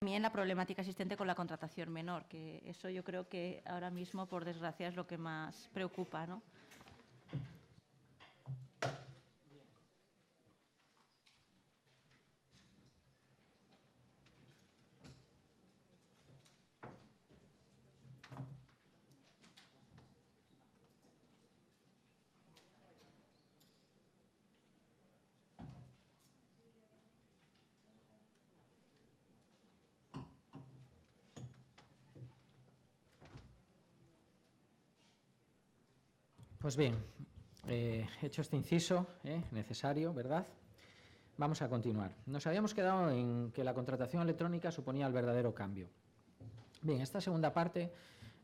también la problemática existente con la contratación menor, que eso yo creo que ahora mismo, por desgracia, es lo que más preocupa, ¿no? Pues bien, hecho este inciso necesario, ¿verdad? Vamos a continuar. Nos habíamos quedado en que la contratación electrónica suponía el verdadero cambio. Bien, esta segunda parte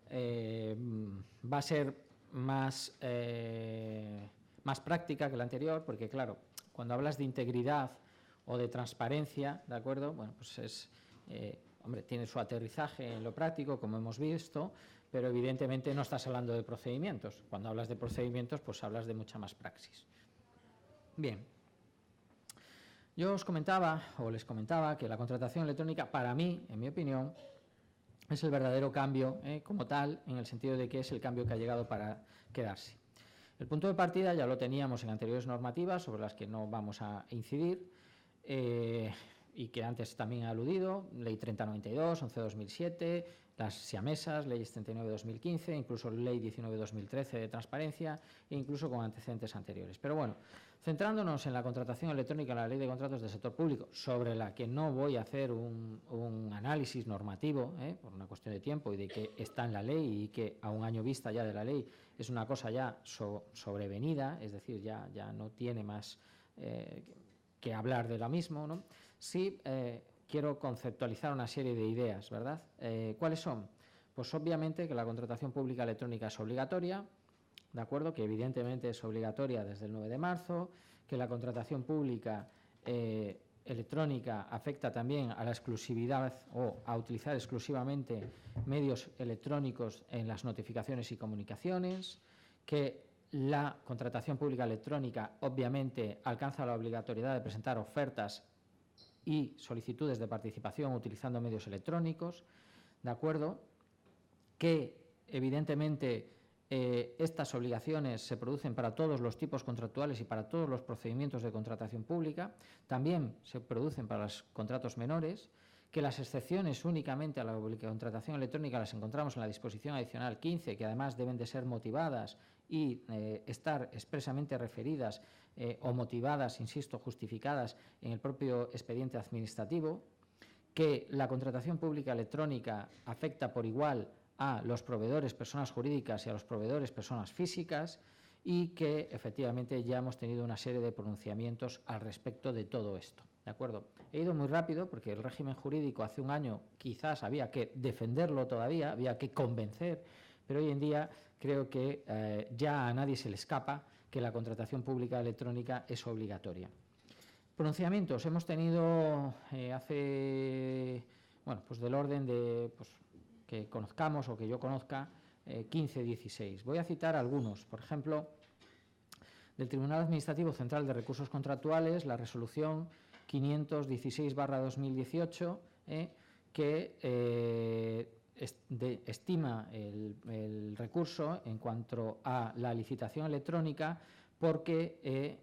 va a ser más práctica que la anterior, porque claro, cuando hablas de integridad o de transparencia, ¿de acuerdo? Bueno, pues tiene su aterrizaje en lo práctico, como hemos visto, pero evidentemente no estás hablando de procedimientos. Cuando hablas de procedimientos, pues hablas de mucha más praxis. Bien. Yo os comentaba, o les comentaba, que la contratación electrónica, para mí, en mi opinión, es el verdadero cambio como tal, en el sentido de que es el cambio que ha llegado para quedarse. El punto de partida ya lo teníamos en anteriores normativas, sobre las que no vamos a incidir, y que antes también he aludido, Ley 3092, 11-2007, las siamesas, Leyes 39-2015, incluso Ley 19-2013 de transparencia, e incluso con antecedentes anteriores. Pero bueno, centrándonos en la contratación electrónica, la Ley de Contratos del Sector Público, sobre la que no voy a hacer un análisis normativo, por una cuestión de tiempo y de que está en la ley y que a un año vista ya de la ley es una cosa ya sobrevenida, es decir, ya no tiene más que hablar de lo mismo, ¿no? Sí, quiero conceptualizar una serie de ideas, ¿verdad? ¿Cuáles son? Pues obviamente que la contratación pública electrónica es obligatoria, ¿de acuerdo? Que evidentemente es obligatoria desde el 9 de marzo, que la contratación pública electrónica afecta también a la exclusividad o a utilizar exclusivamente medios electrónicos en las notificaciones y comunicaciones, que la contratación pública electrónica obviamente alcanza la obligatoriedad de presentar ofertas y solicitudes de participación utilizando medios electrónicos, ¿de acuerdo? Que evidentemente estas obligaciones se producen para todos los tipos contractuales y para todos los procedimientos de contratación pública, también se producen para los contratos menores, que las excepciones únicamente a la contratación electrónica las encontramos en la disposición adicional 15, que además deben de ser motivadas y estar expresamente referidas o motivadas, insisto, justificadas en el propio expediente administrativo, que la contratación pública electrónica afecta por igual a los proveedores personas jurídicas y a los proveedores personas físicas y que efectivamente ya hemos tenido una serie de pronunciamientos al respecto de todo esto. ¿De acuerdo? He ido muy rápido porque el régimen jurídico hace un año quizás había que defenderlo todavía, había que convencer, pero hoy en día creo que ya a nadie se le escapa que la contratación pública electrónica es obligatoria. Pronunciamientos hemos tenido pues del orden de que conozcamos o que yo conozca 15, 16. Voy a citar algunos, por ejemplo, del Tribunal Administrativo Central de Recursos Contractuales, la resolución 516/2018, que estima el recurso en cuanto a la licitación electrónica porque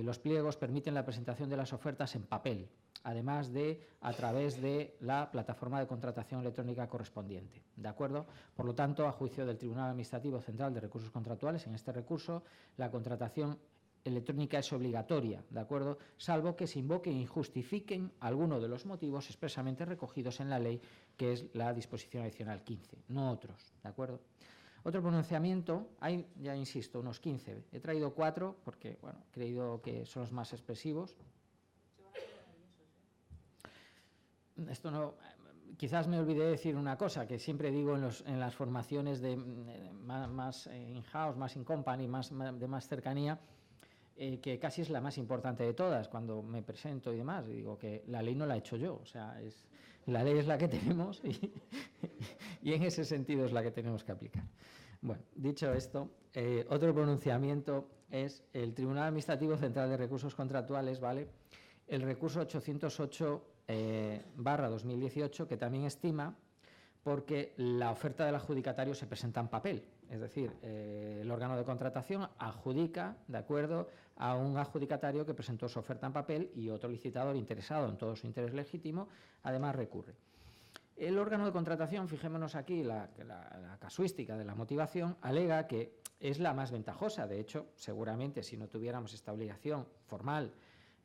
los pliegos permiten la presentación de las ofertas en papel, además de a través de la plataforma de contratación electrónica correspondiente, ¿de acuerdo? Por lo tanto, a juicio del Tribunal Administrativo Central de Recursos Contractuales, en este recurso, la contratación electrónica es obligatoria, ¿de acuerdo? Salvo que se invoquen y justifiquen alguno de los motivos expresamente recogidos en la ley, que es la disposición adicional 15, no otros, ¿de acuerdo? Otro pronunciamiento, hay, ya insisto, unos 15. He traído 4 porque, bueno, he creído que son los más expresivos. Esto no, quizás me olvidé decir una cosa que siempre digo en las formaciones de más in-house, más in company, de más cercanía, que casi es la más importante de todas cuando me presento y demás. Y digo que la ley no la he hecho yo, o sea, la ley es la que tenemos y en ese sentido es la que tenemos que aplicar. Bueno, dicho esto, otro pronunciamiento es el Tribunal Administrativo Central de Recursos Contractuales, ¿vale? el recurso 808/2018, que también estima porque la oferta del adjudicatario se presenta en papel, es decir, el órgano de contratación adjudica, de acuerdo, a un adjudicatario que presentó su oferta en papel y otro licitador interesado en todo su interés legítimo, además recurre. El órgano de contratación, fijémonos aquí la casuística de la motivación, alega que es la más ventajosa. De hecho, seguramente si no tuviéramos esta obligación formal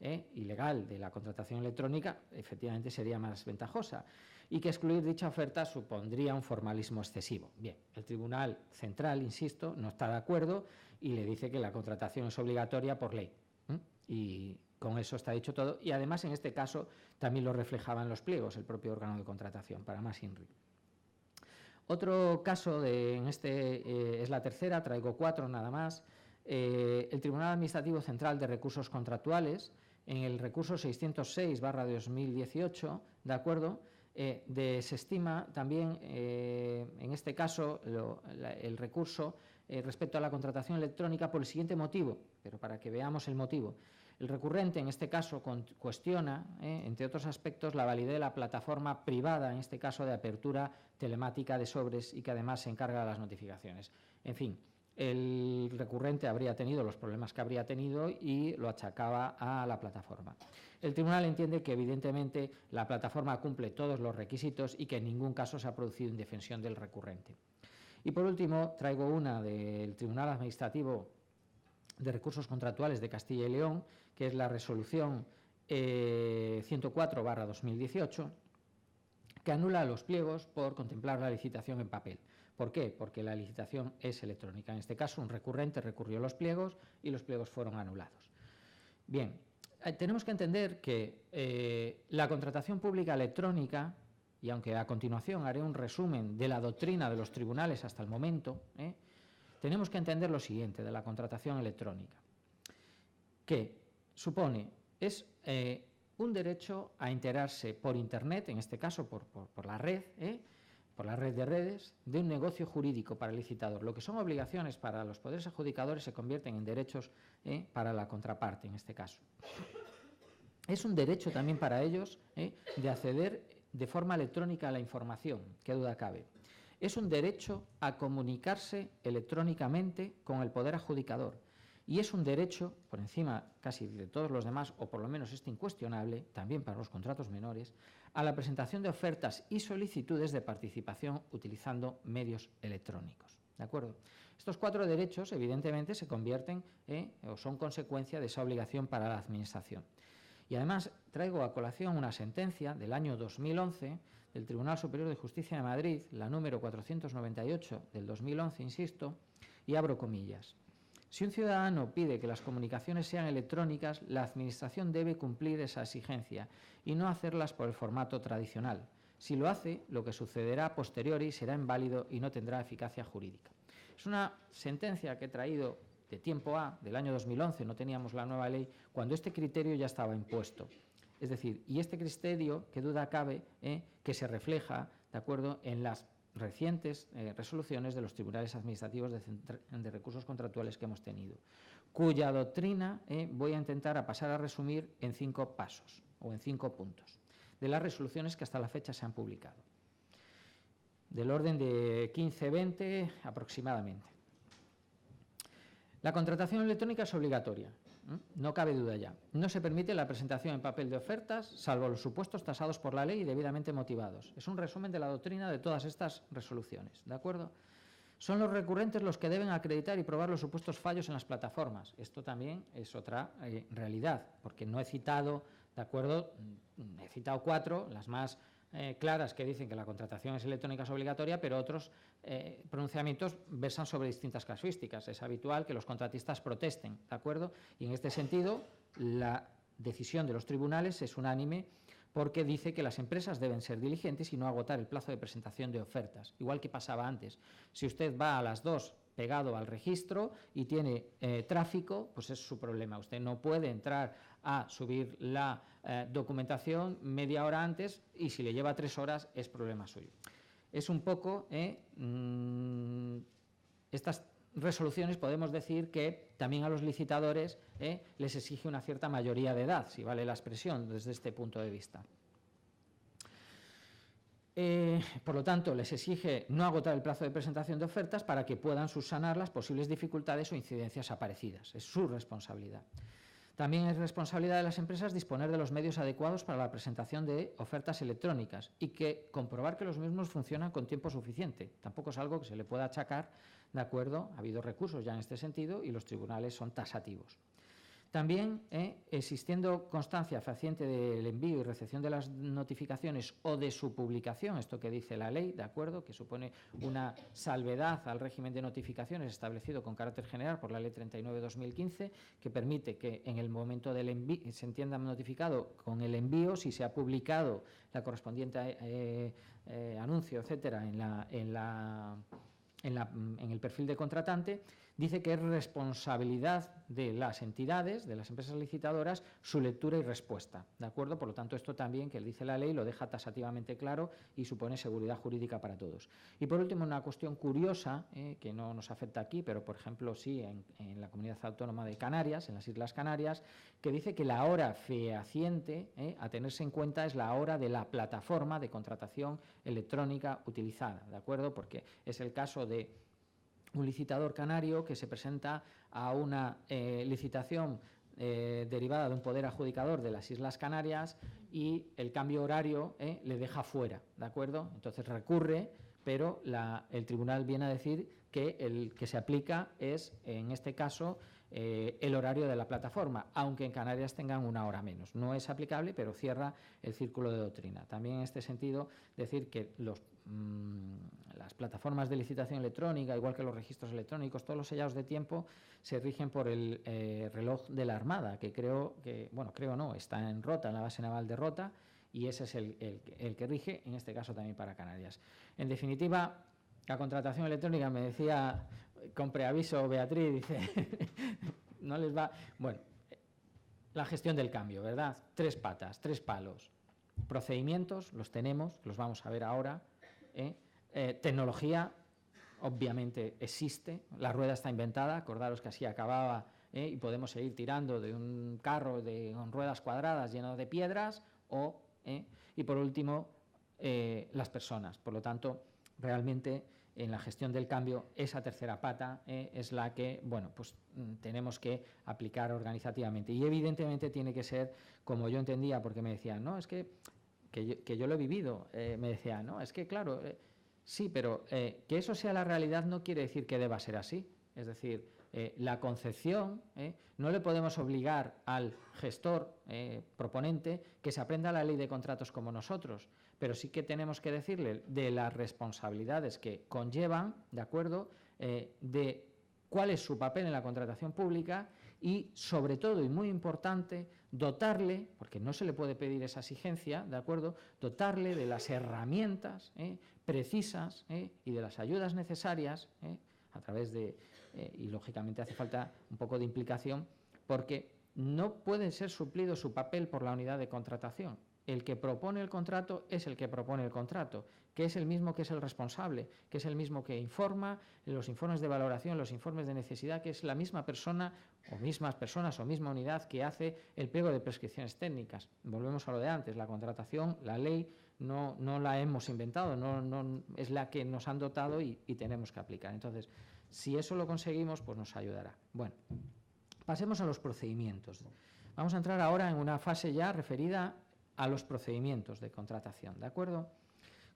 y legal de la contratación electrónica, efectivamente sería más ventajosa, y que excluir dicha oferta supondría un formalismo excesivo. Bien, el Tribunal Central, insisto, no está de acuerdo y le dice que la contratación es obligatoria por ley. Y con eso está dicho todo. Y además, en este caso, también lo reflejaban los pliegos, el propio órgano de contratación, para más INRI. Otro caso, es la tercera, traigo 4 nada más. El Tribunal Administrativo Central de Recursos Contractuales, en el recurso 606/2018, ¿de acuerdo?, desestima también, en este caso, el recurso respecto a la contratación electrónica por el siguiente motivo, pero para que veamos el motivo. El recurrente, en este caso, cuestiona, entre otros aspectos, la validez de la plataforma privada, en este caso de apertura telemática de sobres, y que además se encarga de las notificaciones. En fin, el recurrente habría tenido los problemas que habría tenido y lo achacaba a la plataforma. El tribunal entiende que, evidentemente, la plataforma cumple todos los requisitos y que en ningún caso se ha producido indefensión del recurrente. Y, por último, traigo una del Tribunal Administrativo de Recursos Contractuales de Castilla y León, que es la resolución 104/2018, que anula los pliegos por contemplar la licitación en papel. ¿Por qué? Porque la licitación es electrónica. En este caso, un recurrente recurrió los pliegos y los pliegos fueron anulados. Bien, tenemos que entender que la contratación pública electrónica, y aunque a continuación haré un resumen de la doctrina de los tribunales hasta el momento, tenemos que entender lo siguiente de la contratación electrónica, que supone, es un derecho a enterarse por Internet, en este caso por la red, por la red de redes, de un negocio jurídico para el licitador. Lo que son obligaciones para los poderes adjudicadores se convierten en derechos para la contraparte, en este caso. Es un derecho también para ellos de acceder de forma electrónica a la información, qué duda cabe. Es un derecho a comunicarse electrónicamente con el poder adjudicador. Y es un derecho, por encima casi de todos los demás, o por lo menos este incuestionable, también para los contratos menores, a la presentación de ofertas y solicitudes de participación utilizando medios electrónicos. ¿De acuerdo? Estos 4 derechos, evidentemente, se convierten o son consecuencia de esa obligación para la Administración. Y además traigo a colación una sentencia del año 2011 del Tribunal Superior de Justicia de Madrid, la número 498 del 2011, insisto, y abro comillas. Si un ciudadano pide que las comunicaciones sean electrónicas, la Administración debe cumplir esa exigencia y no hacerlas por el formato tradicional. Si lo hace, lo que sucederá a posteriori será inválido y no tendrá eficacia jurídica. Es una sentencia que he traído de tiempo del año 2011, no teníamos la nueva ley, cuando este criterio ya estaba impuesto. Es decir, y este criterio, qué duda cabe, que se refleja, de acuerdo, en las recientes resoluciones de los tribunales administrativos de recursos contractuales que hemos tenido, cuya doctrina voy a intentar pasar a resumir en 5 pasos o en 5 puntos de las resoluciones que hasta la fecha se han publicado, del orden de 15-20 aproximadamente. La contratación electrónica es obligatoria, no cabe duda ya. No se permite la presentación en papel de ofertas, salvo los supuestos tasados por la ley y debidamente motivados. Es un resumen de la doctrina de todas estas resoluciones, ¿de acuerdo? Son los recurrentes los que deben acreditar y probar los supuestos fallos en las plataformas. Esto también es otra realidad, porque no he citado, ¿de acuerdo? He citado 4, las más claras, que dicen que la contratación es electrónica es obligatoria, pero otros pronunciamientos versan sobre distintas casuísticas. Es habitual que los contratistas protesten, ¿de acuerdo? Y en este sentido, la decisión de los tribunales es unánime, porque dice que las empresas deben ser diligentes y no agotar el plazo de presentación de ofertas, igual que pasaba antes. Si usted va a las 2 pegado al registro y tiene tráfico, pues es su problema. Usted no puede entrar a subir la documentación media hora antes, y si le lleva 3 horas es problema suyo. Es un poco estas resoluciones podemos decir que también a los licitadores les exige una cierta mayoría de edad, si vale la expresión desde este punto de vista. Por lo tanto, les exige no agotar el plazo de presentación de ofertas para que puedan subsanar las posibles dificultades o incidencias aparecidas. Es su responsabilidad. También es responsabilidad de las empresas disponer de los medios adecuados para la presentación de ofertas electrónicas y que comprobar que los mismos funcionan con tiempo suficiente. Tampoco es algo que se le pueda achacar, ¿de acuerdo? Ha habido recursos ya en este sentido y los tribunales son tasativos. También, existiendo constancia fehaciente del envío y recepción de las notificaciones o de su publicación, esto que dice la ley, ¿de acuerdo?, que supone una salvedad al régimen de notificaciones establecido con carácter general por la Ley 39/2015, que permite que en el momento del envío se entienda notificado con el envío, si se ha publicado la correspondiente anuncio, etcétera, en el perfil de contratante, dice que es responsabilidad de las entidades, de las empresas licitadoras, su lectura y respuesta, ¿de acuerdo? Por lo tanto, esto también, que dice la ley, lo deja tasativamente claro y supone seguridad jurídica para todos. Y por último, una cuestión curiosa, que no nos afecta aquí, pero por ejemplo sí en la Comunidad Autónoma de Canarias, en las Islas Canarias, que dice que la hora fehaciente a tenerse en cuenta es la hora de la plataforma de contratación electrónica utilizada, ¿de acuerdo? Porque es el caso de un licitador canario que se presenta a una licitación derivada de un poder adjudicador de las Islas Canarias y el cambio horario le deja fuera, ¿de acuerdo? Entonces recurre, pero el tribunal viene a decir que el que se aplica es, en este caso, el horario de la plataforma, aunque en Canarias tengan una hora menos. No es aplicable, pero cierra el círculo de doctrina. También en este sentido, decir que las plataformas de licitación electrónica, igual que los registros electrónicos, todos los sellados de tiempo se rigen por el reloj de la Armada, que está en Rota, en la base naval de Rota, y ese es el que rige, en este caso también para Canarias. En definitiva, la contratación electrónica, me decía con preaviso Beatriz, dice, no les va... Bueno, la gestión del cambio, ¿verdad? 3 patas, 3 palos. Procedimientos, los tenemos, los vamos a ver ahora. Tecnología, obviamente existe, la rueda está inventada, acordaros que así acababa, y podemos seguir tirando de un carro con ruedas cuadradas lleno de piedras, y por último, las personas. Por lo tanto, realmente en la gestión del cambio, esa tercera pata es la que, tenemos que aplicar organizativamente. Y evidentemente tiene que ser, como yo entendía, porque me decían, no, es que yo lo he vivido, me decían, no, es que claro, sí, pero que eso sea la realidad no quiere decir que deba ser así. Es decir, la concepción, no le podemos obligar al gestor proponente que se aprenda la ley de contratos como nosotros, pero sí que tenemos que decirle de las responsabilidades que conllevan, ¿de acuerdo?, de cuál es su papel en la contratación pública y, sobre todo, y muy importante, dotarle, porque no se le puede pedir esa exigencia, ¿de acuerdo?, dotarle de las herramientas precisas y de las ayudas necesarias a través de... y, lógicamente, hace falta un poco de implicación, porque no puede ser suplido su papel por la unidad de contratación. El que propone el contrato es el que propone el contrato, que es el mismo que es el responsable, que es el mismo que informa en los informes de valoración, los informes de necesidad, que es la misma persona o mismas personas o misma unidad que hace el pliego de prescripciones técnicas. Volvemos a lo de antes, la contratación, la ley, no la hemos inventado, no es la que nos han dotado y tenemos que aplicar. Entonces, si eso lo conseguimos, pues nos ayudará. Bueno, pasemos a los procedimientos. Vamos a entrar ahora en una fase ya referida a los procedimientos de contratación, ¿de acuerdo?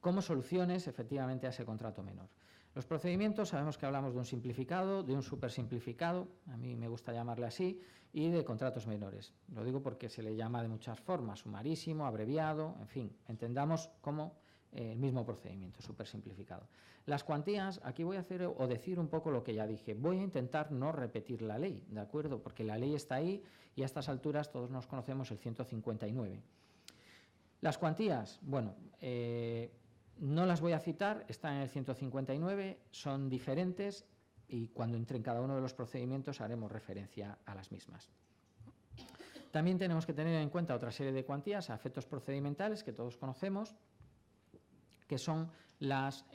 Como soluciones, efectivamente, a ese contrato menor. Los procedimientos, sabemos que hablamos de un simplificado, de un supersimplificado, a mí me gusta llamarle así, y de contratos menores. Lo digo porque se le llama de muchas formas, sumarísimo, abreviado, en fin, entendamos como el mismo procedimiento, supersimplificado. Las cuantías, aquí voy a hacer o decir un poco lo que ya dije. Voy a intentar no repetir la ley, ¿de acuerdo? Porque la ley está ahí y a estas alturas todos nos conocemos el 159. Las cuantías, no las voy a citar, están en el 159, son diferentes y cuando entre en cada uno de los procedimientos haremos referencia a las mismas. También tenemos que tener en cuenta otra serie de cuantías a efectos procedimentales que todos conocemos, que son las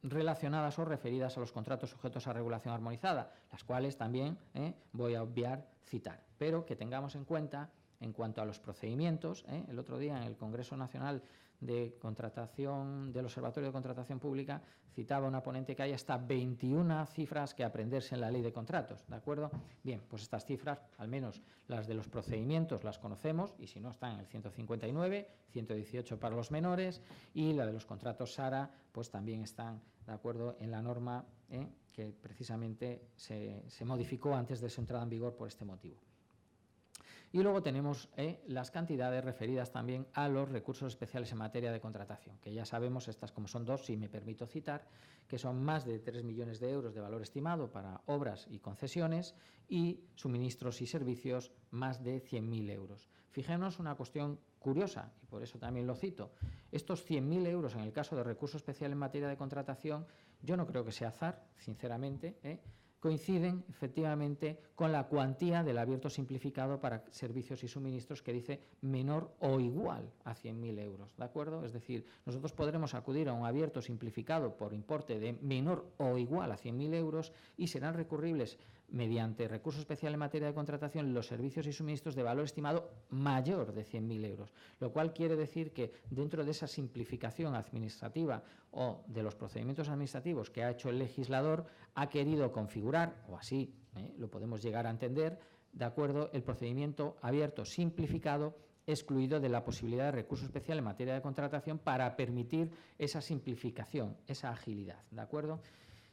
relacionadas o referidas a los contratos sujetos a regulación armonizada, las cuales también voy a obviar citar, pero que tengamos en cuenta en cuanto a los procedimientos. El otro día en el Congreso Nacional de Contratación del Observatorio de Contratación Pública citaba una ponente que hay hasta 21 cifras que aprenderse en la ley de contratos, ¿de acuerdo? Bien, pues estas cifras, al menos las de los procedimientos, las conocemos, y si no están en el 159, 118 para los menores, y la de los contratos SARA, pues también están, ¿de acuerdo?, en la norma que precisamente se modificó antes de su entrada en vigor por este motivo. Y luego tenemos las cantidades referidas también a los recursos especiales en materia de contratación, que ya sabemos, estas como son dos, si me permito citar, que son más de 3 millones de euros de valor estimado para obras y concesiones, y suministros y servicios más de 100.000 euros. Fijémonos una cuestión curiosa, y por eso también lo cito. Estos 100.000 euros en el caso de recurso especial en materia de contratación, yo no creo que sea azar, sinceramente, coinciden efectivamente con la cuantía del abierto simplificado para servicios y suministros que dice menor o igual a 100.000 euros, ¿de acuerdo? Es decir, nosotros podremos acudir a un abierto simplificado por importe de menor o igual a 100.000 euros y serán recurribles mediante recurso especial en materia de contratación los servicios y suministros de valor estimado mayor de 100.000 euros, lo cual quiere decir que dentro de esa simplificación administrativa o de los procedimientos administrativos que ha hecho el legislador, ha querido configurar, o así lo podemos llegar a entender, de acuerdo, el procedimiento abierto simplificado, excluido de la posibilidad de recurso especial en materia de contratación para permitir esa simplificación, esa agilidad, ¿de acuerdo?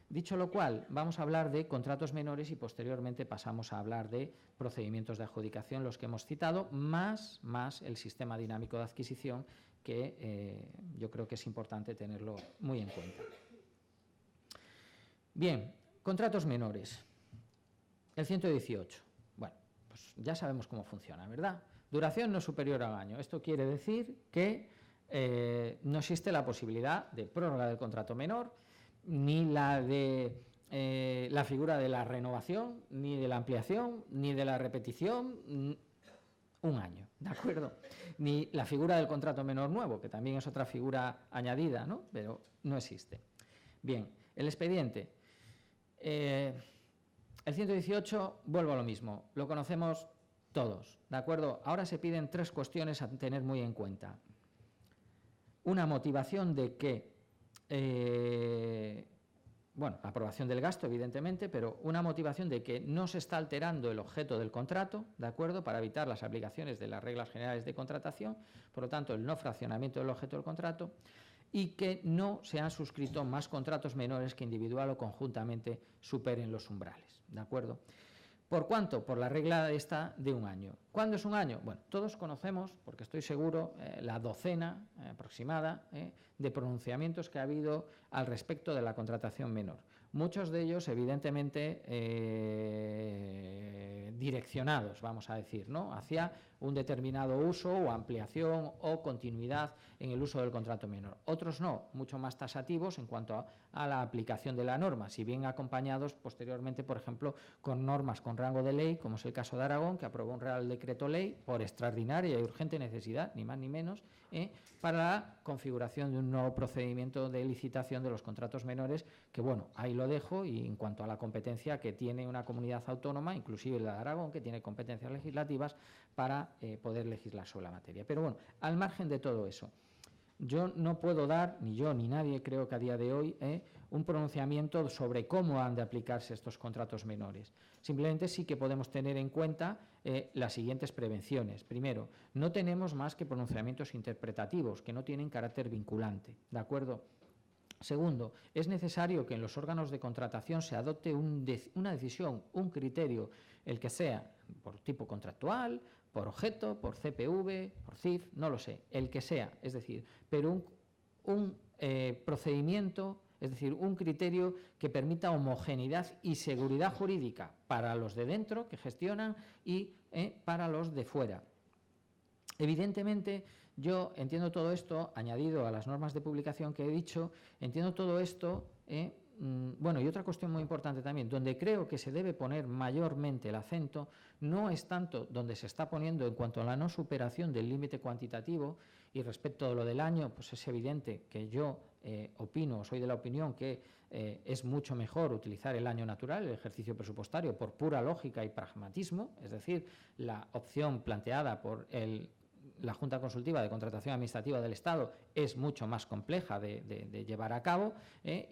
Dicho lo cual, vamos a hablar de contratos menores y posteriormente pasamos a hablar de procedimientos de adjudicación, los que hemos citado, más el sistema dinámico de adquisición, que yo creo que es importante tenerlo muy en cuenta. Bien, contratos menores. El 118. Bueno, pues ya sabemos cómo funciona, ¿verdad? Duración no superior a un año. Esto quiere decir que no existe la posibilidad de prórroga del contrato menor, ni la de la figura de la renovación, ni de la ampliación, ni de la repetición, un año, ¿de acuerdo? Ni la figura del contrato menor nuevo, que también es otra figura añadida, ¿no? Pero no existe. Bien, el expediente. El 118, vuelvo a lo mismo, lo conocemos todos, ¿de acuerdo? Ahora se piden 3 cuestiones a tener muy en cuenta. Una motivación de que la aprobación del gasto, evidentemente, pero una motivación de que no se está alterando el objeto del contrato, ¿de acuerdo?, para evitar las aplicaciones de las reglas generales de contratación, por lo tanto, el no fraccionamiento del objeto del contrato, y que no se han suscrito más contratos menores que individual o conjuntamente superen los umbrales, ¿de acuerdo? ¿Por cuánto? Por la regla esta de un año. ¿Cuándo es un año? Bueno, todos conocemos, porque estoy seguro, la docena aproximada de pronunciamientos que ha habido al respecto de la contratación menor. Muchos de ellos, evidentemente, direccionados, vamos a decir, ¿no?, hacia un determinado uso o ampliación o continuidad en el uso del contrato menor. Otros no, mucho más tasativos en cuanto a la aplicación de la norma, si bien acompañados posteriormente, por ejemplo, con normas con rango de ley, como es el caso de Aragón, que aprobó un Real Decreto Ley por extraordinaria y urgente necesidad, ni más ni menos, para la configuración de un nuevo procedimiento de licitación de los contratos menores, que bueno, ahí lo dejo, y en cuanto a la competencia que tiene una comunidad autónoma, inclusive la de Aragón, que tiene competencias legislativas para poder legislar sobre la materia. Pero bueno, al margen de todo eso, yo no puedo dar, ni yo ni nadie creo que a día de hoy, un pronunciamiento sobre cómo han de aplicarse estos contratos menores. Simplemente sí que podemos tener en cuenta las siguientes prevenciones. Primero, no tenemos más que pronunciamientos interpretativos que no tienen carácter vinculante, ¿de acuerdo? Segundo, es necesario que en los órganos de contratación se adopte una decisión, un criterio, el que sea, por tipo contractual, por objeto, por CPV, por CIF, no lo sé, el que sea, es decir, pero un procedimiento, es decir, un criterio que permita homogeneidad y seguridad jurídica para los de dentro que gestionan y para los de fuera. Evidentemente, yo entiendo todo esto, añadido a las normas de publicación que he dicho, entiendo todo esto, bueno, y otra cuestión muy importante también, donde creo que se debe poner mayormente el acento, no es tanto donde se está poniendo en cuanto a la no superación del límite cuantitativo, Y respecto a lo del año, pues es evidente que yo soy de la opinión que es mucho mejor utilizar el año natural, el ejercicio presupuestario, por pura lógica y pragmatismo, es decir, la opción planteada por la Junta Consultiva de Contratación Administrativa del Estado es mucho más compleja de llevar a cabo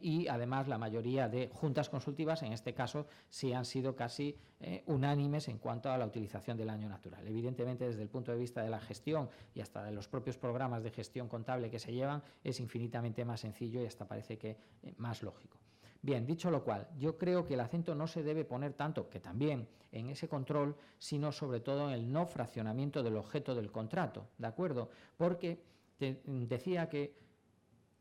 y además la mayoría de juntas consultivas en este caso sí han sido casi unánimes en cuanto a la utilización del año natural. Evidentemente, desde el punto de vista de la gestión y hasta de los propios programas de gestión contable que se llevan, es infinitamente más sencillo y hasta parece que más lógico. Bien, dicho lo cual, yo creo que el acento no se debe poner tanto, que también, en ese control, sino sobre todo en el no fraccionamiento del objeto del contrato, ¿de acuerdo? Porque decía que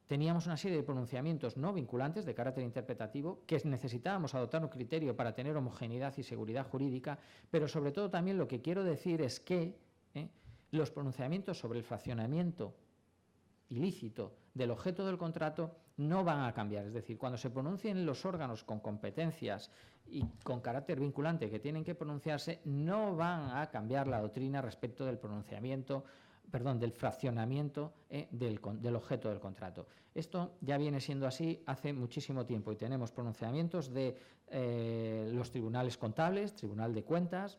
teníamos una serie de pronunciamientos no vinculantes de carácter interpretativo, que necesitábamos adoptar un criterio para tener homogeneidad y seguridad jurídica, pero sobre todo también lo que quiero decir es que los pronunciamientos sobre el fraccionamiento ilícito del objeto del contrato no van a cambiar. Es decir, cuando se pronuncien los órganos con competencias y con carácter vinculante que tienen que pronunciarse, no van a cambiar la doctrina respecto del del fraccionamiento del objeto del contrato. Esto ya viene siendo así hace muchísimo tiempo y tenemos pronunciamientos de los tribunales contables, Tribunal de Cuentas,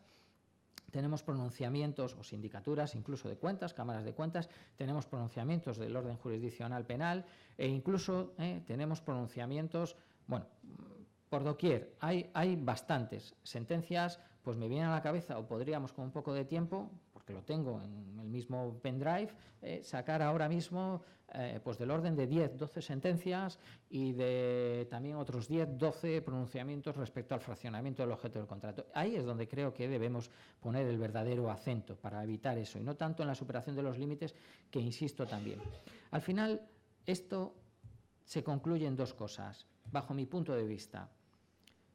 tenemos pronunciamientos o sindicaturas incluso de cuentas, cámaras de cuentas, tenemos pronunciamientos del orden jurisdiccional penal e incluso tenemos pronunciamientos, bueno, por doquier. Hay bastantes sentencias, pues me viene a la cabeza, o podríamos con un poco de tiempo, porque lo tengo en el mismo pendrive, sacar ahora mismo pues del orden de 10, 12 sentencias y de también otros 10, 12 pronunciamientos respecto al fraccionamiento del objeto del contrato. Ahí es donde creo que debemos poner el verdadero acento para evitar eso, y no tanto en la superación de los límites, que insisto también. Al final, esto se concluye en dos cosas, bajo mi punto de vista.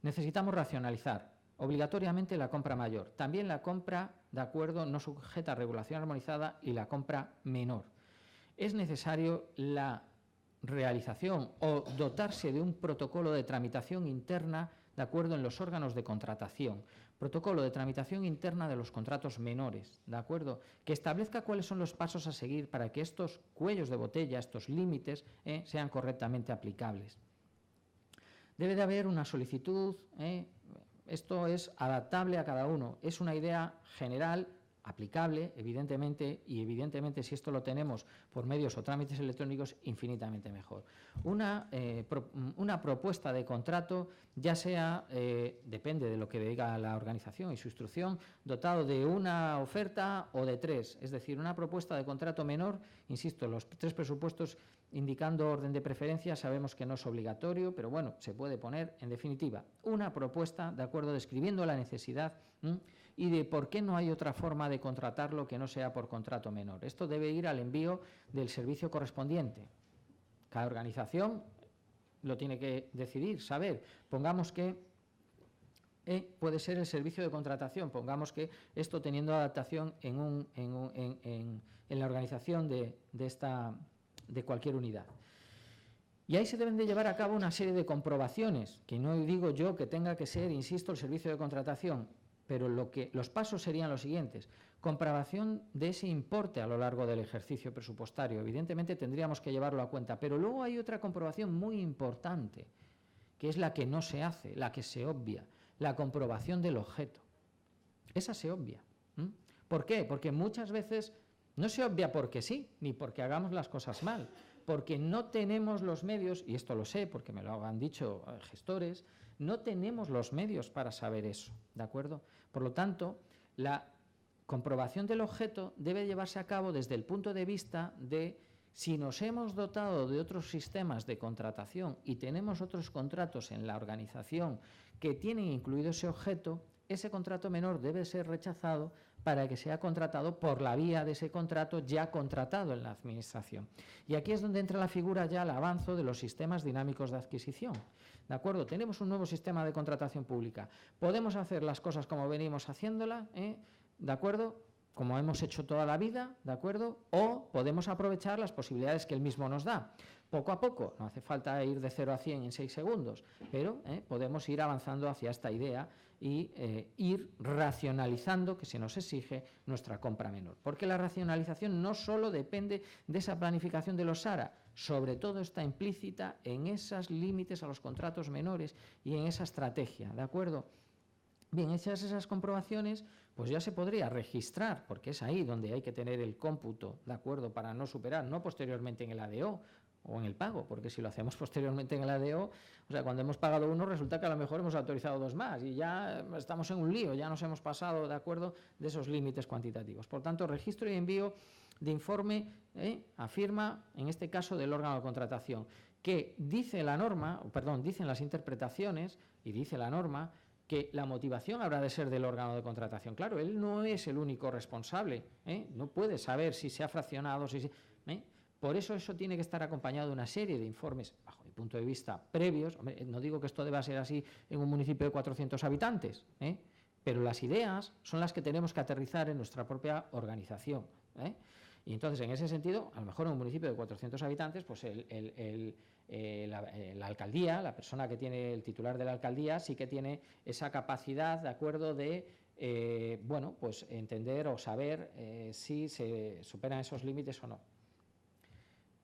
Necesitamos racionalizar obligatoriamente la compra mayor, también la compra, de acuerdo, no sujeta a regulación armonizada, y la compra menor. Es necesario la realización o dotarse de un protocolo de tramitación interna, de acuerdo, en los órganos de contratación. Protocolo de tramitación interna de los contratos menores, ¿de acuerdo? Que establezca cuáles son los pasos a seguir para que estos cuellos de botella, estos límites, sean correctamente aplicables. Debe de haber una solicitud, esto es adaptable a cada uno, es una idea general, aplicable, evidentemente, y evidentemente si esto lo tenemos por medios o trámites electrónicos, infinitamente mejor. Una propuesta de contrato, ya sea, depende de lo que diga la organización y su instrucción, dotado de una oferta o de tres, es decir, una propuesta de contrato menor, insisto, los tres presupuestos indicando orden de preferencia, sabemos que no es obligatorio, pero bueno, se puede poner, en definitiva, una propuesta, de acuerdo, describiendo la necesidad y de por qué no hay otra forma de contratarlo que no sea por contrato menor. Esto debe ir al envío del servicio correspondiente. Cada organización lo tiene que decidir, saber. Pongamos que puede ser el servicio de contratación, pongamos que esto teniendo adaptación en la organización de cualquier unidad. Y ahí se deben de llevar a cabo una serie de comprobaciones, que no digo yo que tenga que ser, insisto, el servicio de contratación, pero los pasos serían los siguientes. Comprobación de ese importe a lo largo del ejercicio presupuestario. Evidentemente tendríamos que llevarlo a cuenta, pero luego hay otra comprobación muy importante, que es la que no se hace, la que se obvia, la comprobación del objeto. Esa se obvia. ¿Por qué? Porque muchas veces no se obvia porque sí, ni porque hagamos las cosas mal, porque no tenemos los medios, y esto lo sé porque me lo han dicho gestores, no tenemos los medios para saber eso, ¿de acuerdo? Por lo tanto, la comprobación del objeto debe llevarse a cabo desde el punto de vista de si nos hemos dotado de otros sistemas de contratación y tenemos otros contratos en la organización que tienen incluido ese objeto, ese contrato menor debe ser rechazado para que sea contratado por la vía de ese contrato ya contratado en la administración. Y aquí es donde entra la figura ya el avance de los sistemas dinámicos de adquisición. ¿De acuerdo? Tenemos un nuevo sistema de contratación pública. Podemos hacer las cosas como venimos haciéndola, ¿de acuerdo? Como hemos hecho toda la vida, ¿de acuerdo? O podemos aprovechar las posibilidades que él mismo nos da. Poco a poco, no hace falta ir de 0 a 100 en 6 segundos, pero podemos ir avanzando hacia esta idea y ir racionalizando, que se nos exige, nuestra compra menor. Porque la racionalización no solo depende de esa planificación de los SARA, sobre todo está implícita en esos límites a los contratos menores y en esa estrategia, ¿de acuerdo? Bien, hechas esas comprobaciones, pues ya se podría registrar, porque es ahí donde hay que tener el cómputo, ¿de acuerdo?, para no superar, no posteriormente en el ADO o en el pago, porque si lo hacemos posteriormente en el ADO, o sea, cuando hemos pagado uno, resulta que a lo mejor hemos autorizado 2 más y ya estamos en un lío, ya nos hemos pasado, ¿de acuerdo?, de esos límites cuantitativos. Por tanto, registro y envío de informe, afirma, en este caso, del órgano de contratación, que dice la norma, perdón, dicen las interpretaciones y dice la norma que la motivación habrá de ser del órgano de contratación. Claro, él no es el único responsable, no puede saber si se ha fraccionado, por eso tiene que estar acompañado de una serie de informes, bajo mi punto de vista, previos. Hombre, no digo que esto deba ser así en un municipio de 400 habitantes, pero las ideas son las que tenemos que aterrizar en nuestra propia organización. Y entonces, en ese sentido, a lo mejor en un municipio de 400 habitantes, pues la alcaldía, la persona que tiene el titular de la alcaldía, sí que tiene esa capacidad, ¿de acuerdo?, de, bueno, pues entender o saber si se superan esos límites o no.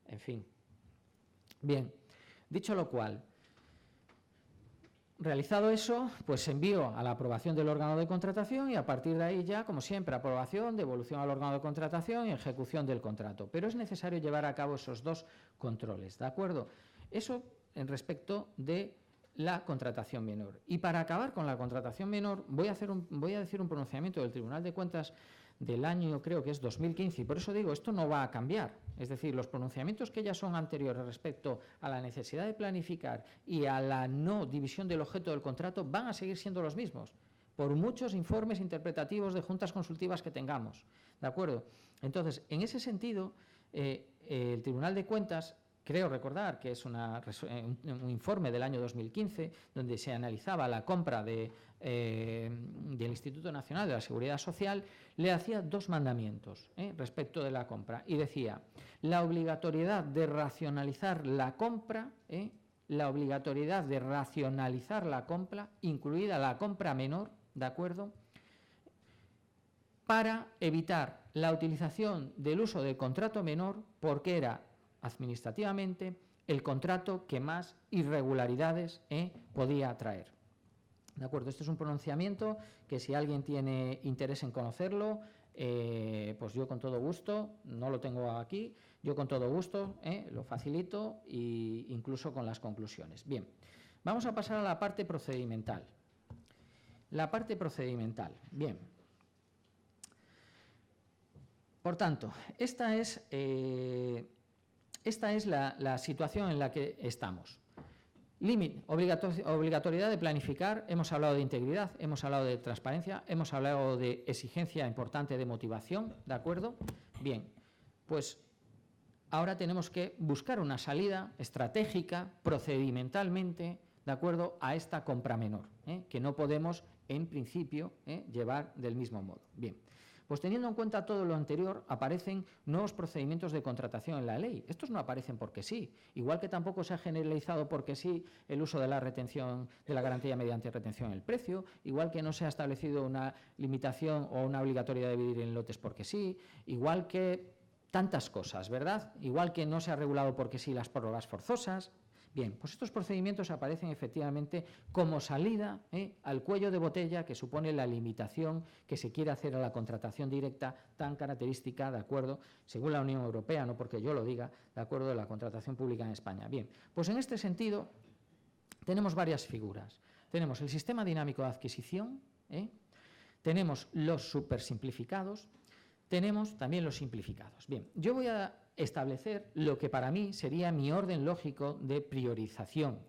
En fin. Bien, dicho lo cual, realizado eso, pues envío a la aprobación del órgano de contratación y a partir de ahí ya, como siempre, aprobación, devolución al órgano de contratación y ejecución del contrato. Pero es necesario llevar a cabo esos 2 controles, ¿de acuerdo? Eso en respecto de la contratación menor. Y para acabar con la contratación menor, voy a decir un pronunciamiento del Tribunal de Cuentas del año, creo que es 2015, y por eso digo, esto no va a cambiar. Es decir, los pronunciamientos que ya son anteriores respecto a la necesidad de planificar y a la no división del objeto del contrato van a seguir siendo los mismos, por muchos informes interpretativos de juntas consultivas que tengamos, ¿de acuerdo? Entonces, en ese sentido, el Tribunal de Cuentas, creo recordar que es un informe del año 2015, donde se analizaba la compra del Instituto Nacional de la Seguridad Social, le hacía 2 mandamientos respecto de la compra y decía la obligatoriedad de racionalizar la compra, incluida la compra menor, ¿de acuerdo?, para evitar la utilización del uso del contrato menor, porque era administrativamente el contrato que más irregularidades podía traer. ¿De acuerdo? Este es un pronunciamiento que, si alguien tiene interés en conocerlo, pues yo con todo gusto, no lo tengo aquí, yo con todo gusto lo facilito, e incluso con las conclusiones. Bien, vamos a pasar a la parte procedimental. La parte procedimental, bien. Por tanto, esta es la situación en la que estamos. Obligatoriedad de planificar, hemos hablado de integridad, hemos hablado de transparencia, hemos hablado de exigencia importante de motivación, ¿de acuerdo? Bien, pues ahora tenemos que buscar una salida estratégica, procedimentalmente, ¿de acuerdo?, a esta compra menor, que no podemos, en principio, llevar del mismo modo. Bien. Pues teniendo en cuenta todo lo anterior, aparecen nuevos procedimientos de contratación en la ley. Estos no aparecen porque sí, igual que tampoco se ha generalizado porque sí el uso de la retención de la garantía mediante retención en el precio, igual que no se ha establecido una limitación o una obligatoriedad de dividir en lotes porque sí, igual que tantas cosas, ¿verdad? Igual que no se ha regulado porque sí las prórrogas forzosas. Bien, pues estos procedimientos aparecen efectivamente como salida al cuello de botella que supone la limitación que se quiere hacer a la contratación directa tan característica, ¿de acuerdo?, según la Unión Europea, no porque yo lo diga, ¿de acuerdo?, de la contratación pública en España. Bien, pues en este sentido tenemos varias figuras. Tenemos el sistema dinámico de adquisición, tenemos los supersimplificados, tenemos también los simplificados. Bien, yo voy a establecer lo que para mí sería mi orden lógico de priorización,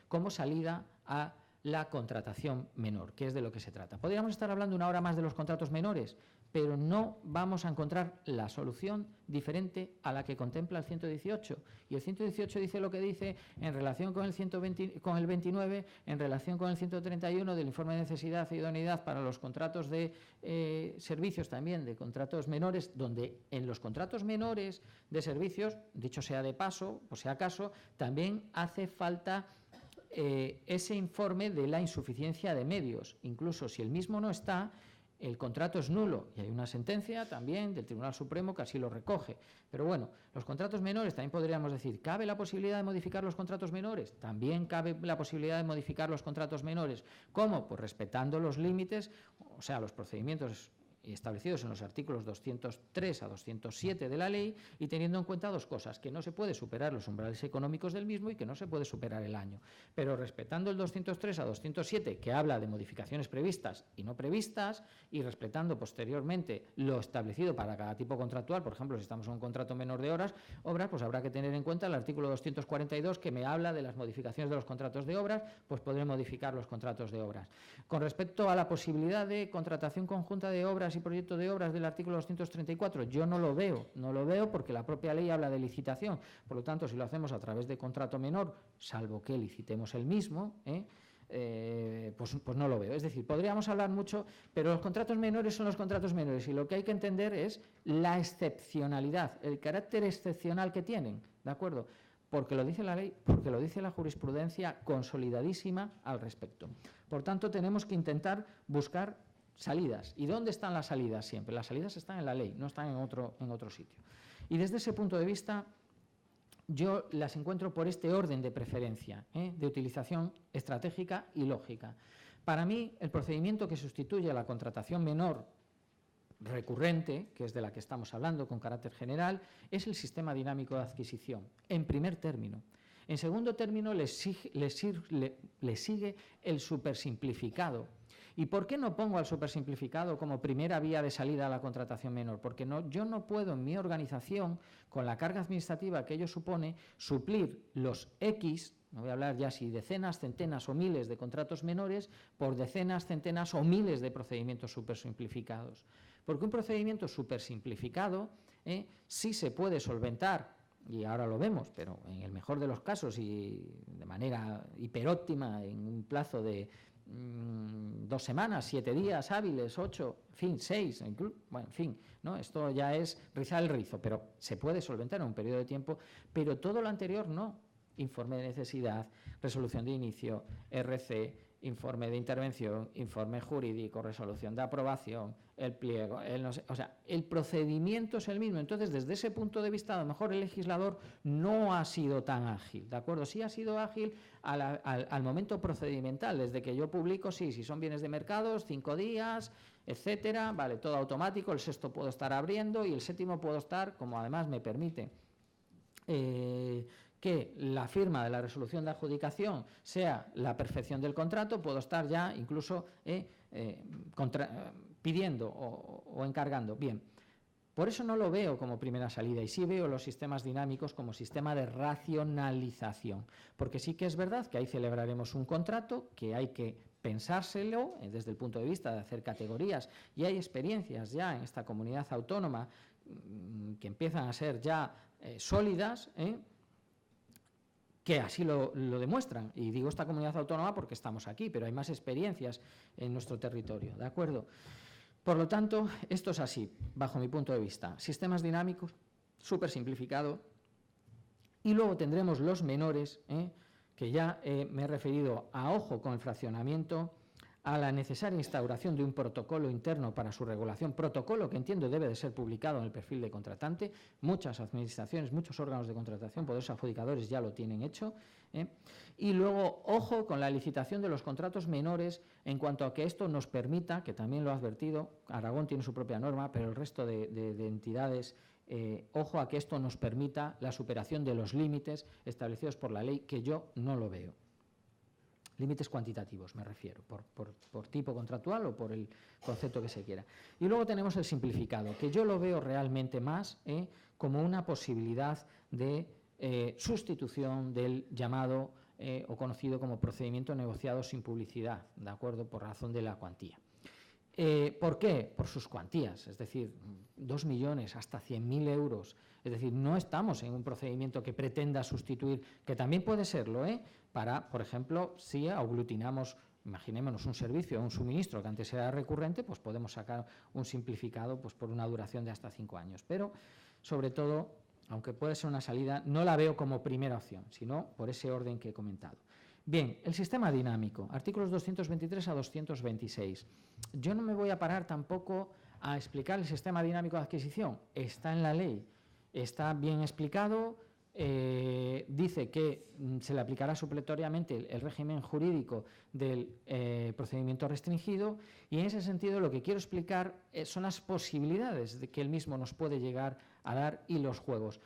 como salida a la contratación menor, que es de lo que se trata. Podríamos estar hablando una hora más de los contratos menores, pero no vamos a encontrar la solución diferente a la que contempla el 118. Y el 118 dice lo que dice en relación con el 29, en relación con el 131 del informe de necesidad e idoneidad para los contratos de servicios también, de contratos menores, donde en los contratos menores de servicios, dicho sea de paso, por si acaso, también hace falta ese informe de la insuficiencia de medios. Incluso si el mismo no está, el contrato es nulo, y hay una sentencia también del Tribunal Supremo que así lo recoge. Pero bueno, los contratos menores también podríamos decir, ¿cabe la posibilidad de modificar los contratos menores? También cabe la posibilidad de modificar los contratos menores. ¿Cómo? Pues respetando los límites, o sea, los procedimientos establecidos en los artículos 203 a 207 de la ley, y teniendo en cuenta dos cosas: que no se puede superar los umbrales económicos del mismo y que no se puede superar el año. Pero respetando el 203 a 207, que habla de modificaciones previstas y no previstas, y respetando posteriormente lo establecido para cada tipo contractual. Por ejemplo, si estamos en un contrato menor de obras, pues habrá que tener en cuenta el artículo 242, que me habla de las modificaciones de los contratos de obras, pues podré modificar los contratos de obras. Con respecto a la posibilidad de contratación conjunta de obras y proyecto de obras del artículo 234, yo no lo veo porque la propia ley habla de licitación. Por lo tanto, si lo hacemos a través de contrato menor, salvo que licitemos el mismo, pues no lo veo. Es decir, podríamos hablar mucho, pero los contratos menores son los contratos menores, y lo que hay que entender es la excepcionalidad, el carácter excepcional que tienen, ¿de acuerdo? Porque lo dice la ley, porque lo dice la jurisprudencia consolidadísima al respecto. Por tanto, tenemos que intentar buscar salidas. ¿Y dónde están las salidas siempre? Las salidas están en la ley, no están en otro sitio. Y desde ese punto de vista, yo las encuentro por este orden de preferencia, de utilización estratégica y lógica. Para mí, el procedimiento que sustituye a la contratación menor recurrente, que es de la que estamos hablando con carácter general, es el sistema dinámico de adquisición, en primer término. En segundo término, le sigue el supersimplificado. ¿Y por qué no pongo al supersimplificado como primera vía de salida a la contratación menor? Porque yo no puedo en mi organización, con la carga administrativa que ello supone, suplir los X, no voy a hablar ya si decenas, centenas o miles de contratos menores, por decenas, centenas o miles de procedimientos supersimplificados. Porque un procedimiento supersimplificado sí se puede solventar, y ahora lo vemos, pero en el mejor de los casos y de manera hiperóptima, en un plazo de 2 semanas, 7 días hábiles, 8, en fin, 6, bueno, en fin, ¿no? Esto ya es rizar el rizo, pero se puede solventar en un periodo de tiempo, pero todo lo anterior no. Informe de necesidad, resolución de inicio, RC, informe de intervención, informe jurídico, resolución de aprobación, el pliego, o sea, el procedimiento es el mismo. Entonces, desde ese punto de vista, a lo mejor el legislador no ha sido tan ágil, ¿de acuerdo? Sí ha sido ágil al momento procedimental, desde que yo publico, sí, si son bienes de mercados, 5 días, etcétera, vale, todo automático, el sexto puedo estar abriendo y el séptimo puedo estar, como además me permite que la firma de la resolución de adjudicación sea la perfección del contrato, puedo estar ya incluso pidiendo o encargando. Bien, por eso no lo veo como primera salida, y sí veo los sistemas dinámicos como sistema de racionalización, porque sí que es verdad que ahí celebraremos un contrato, que hay que pensárselo desde el punto de vista de hacer categorías, y hay experiencias ya en esta comunidad autónoma que empiezan a ser ya sólidas, que así lo demuestran. Y digo esta comunidad autónoma porque estamos aquí, pero hay más experiencias en nuestro territorio, ¿de acuerdo? Por lo tanto, esto es así, bajo mi punto de vista. Sistemas dinámicos, súper simplificado. Y luego tendremos los menores, que ya me he referido a ojo con el fraccionamiento, a la necesaria instauración de un protocolo interno para su regulación, protocolo que entiendo debe de ser publicado en el perfil de contratante. Muchas administraciones, muchos órganos de contratación, poderes adjudicadores ya lo tienen hecho. Y luego, ojo con la licitación de los contratos menores, en cuanto a que esto nos permita, que también lo ha advertido, Aragón tiene su propia norma, pero el resto de entidades, ojo a que esto nos permita la superación de los límites establecidos por la ley, que yo no lo veo. Límites cuantitativos, me refiero, por tipo contractual o por el concepto que se quiera. Y luego tenemos el simplificado, que yo lo veo realmente más como una posibilidad de sustitución del llamado o conocido como procedimiento negociado sin publicidad, ¿de acuerdo?, por razón de la cuantía. ¿Por qué? Por sus cuantías, es decir, 2 millones hasta 100.000 euros. Es decir, no estamos en un procedimiento que pretenda sustituir, que también puede serlo, para, por ejemplo, si aglutinamos, imaginémonos un servicio o un suministro que antes era recurrente, pues podemos sacar un simplificado pues por una duración de hasta 5 años. Pero, sobre todo, aunque puede ser una salida, no la veo como primera opción, sino por ese orden que he comentado. Bien, el sistema dinámico, artículos 223 a 226. Yo no me voy a parar tampoco a explicar el sistema dinámico de adquisición. Está en la ley, está bien explicado, dice que se le aplicará supletoriamente el régimen jurídico del procedimiento restringido, y en ese sentido lo que quiero explicar son las posibilidades de que él mismo nos puede llegar a dar y los juegos.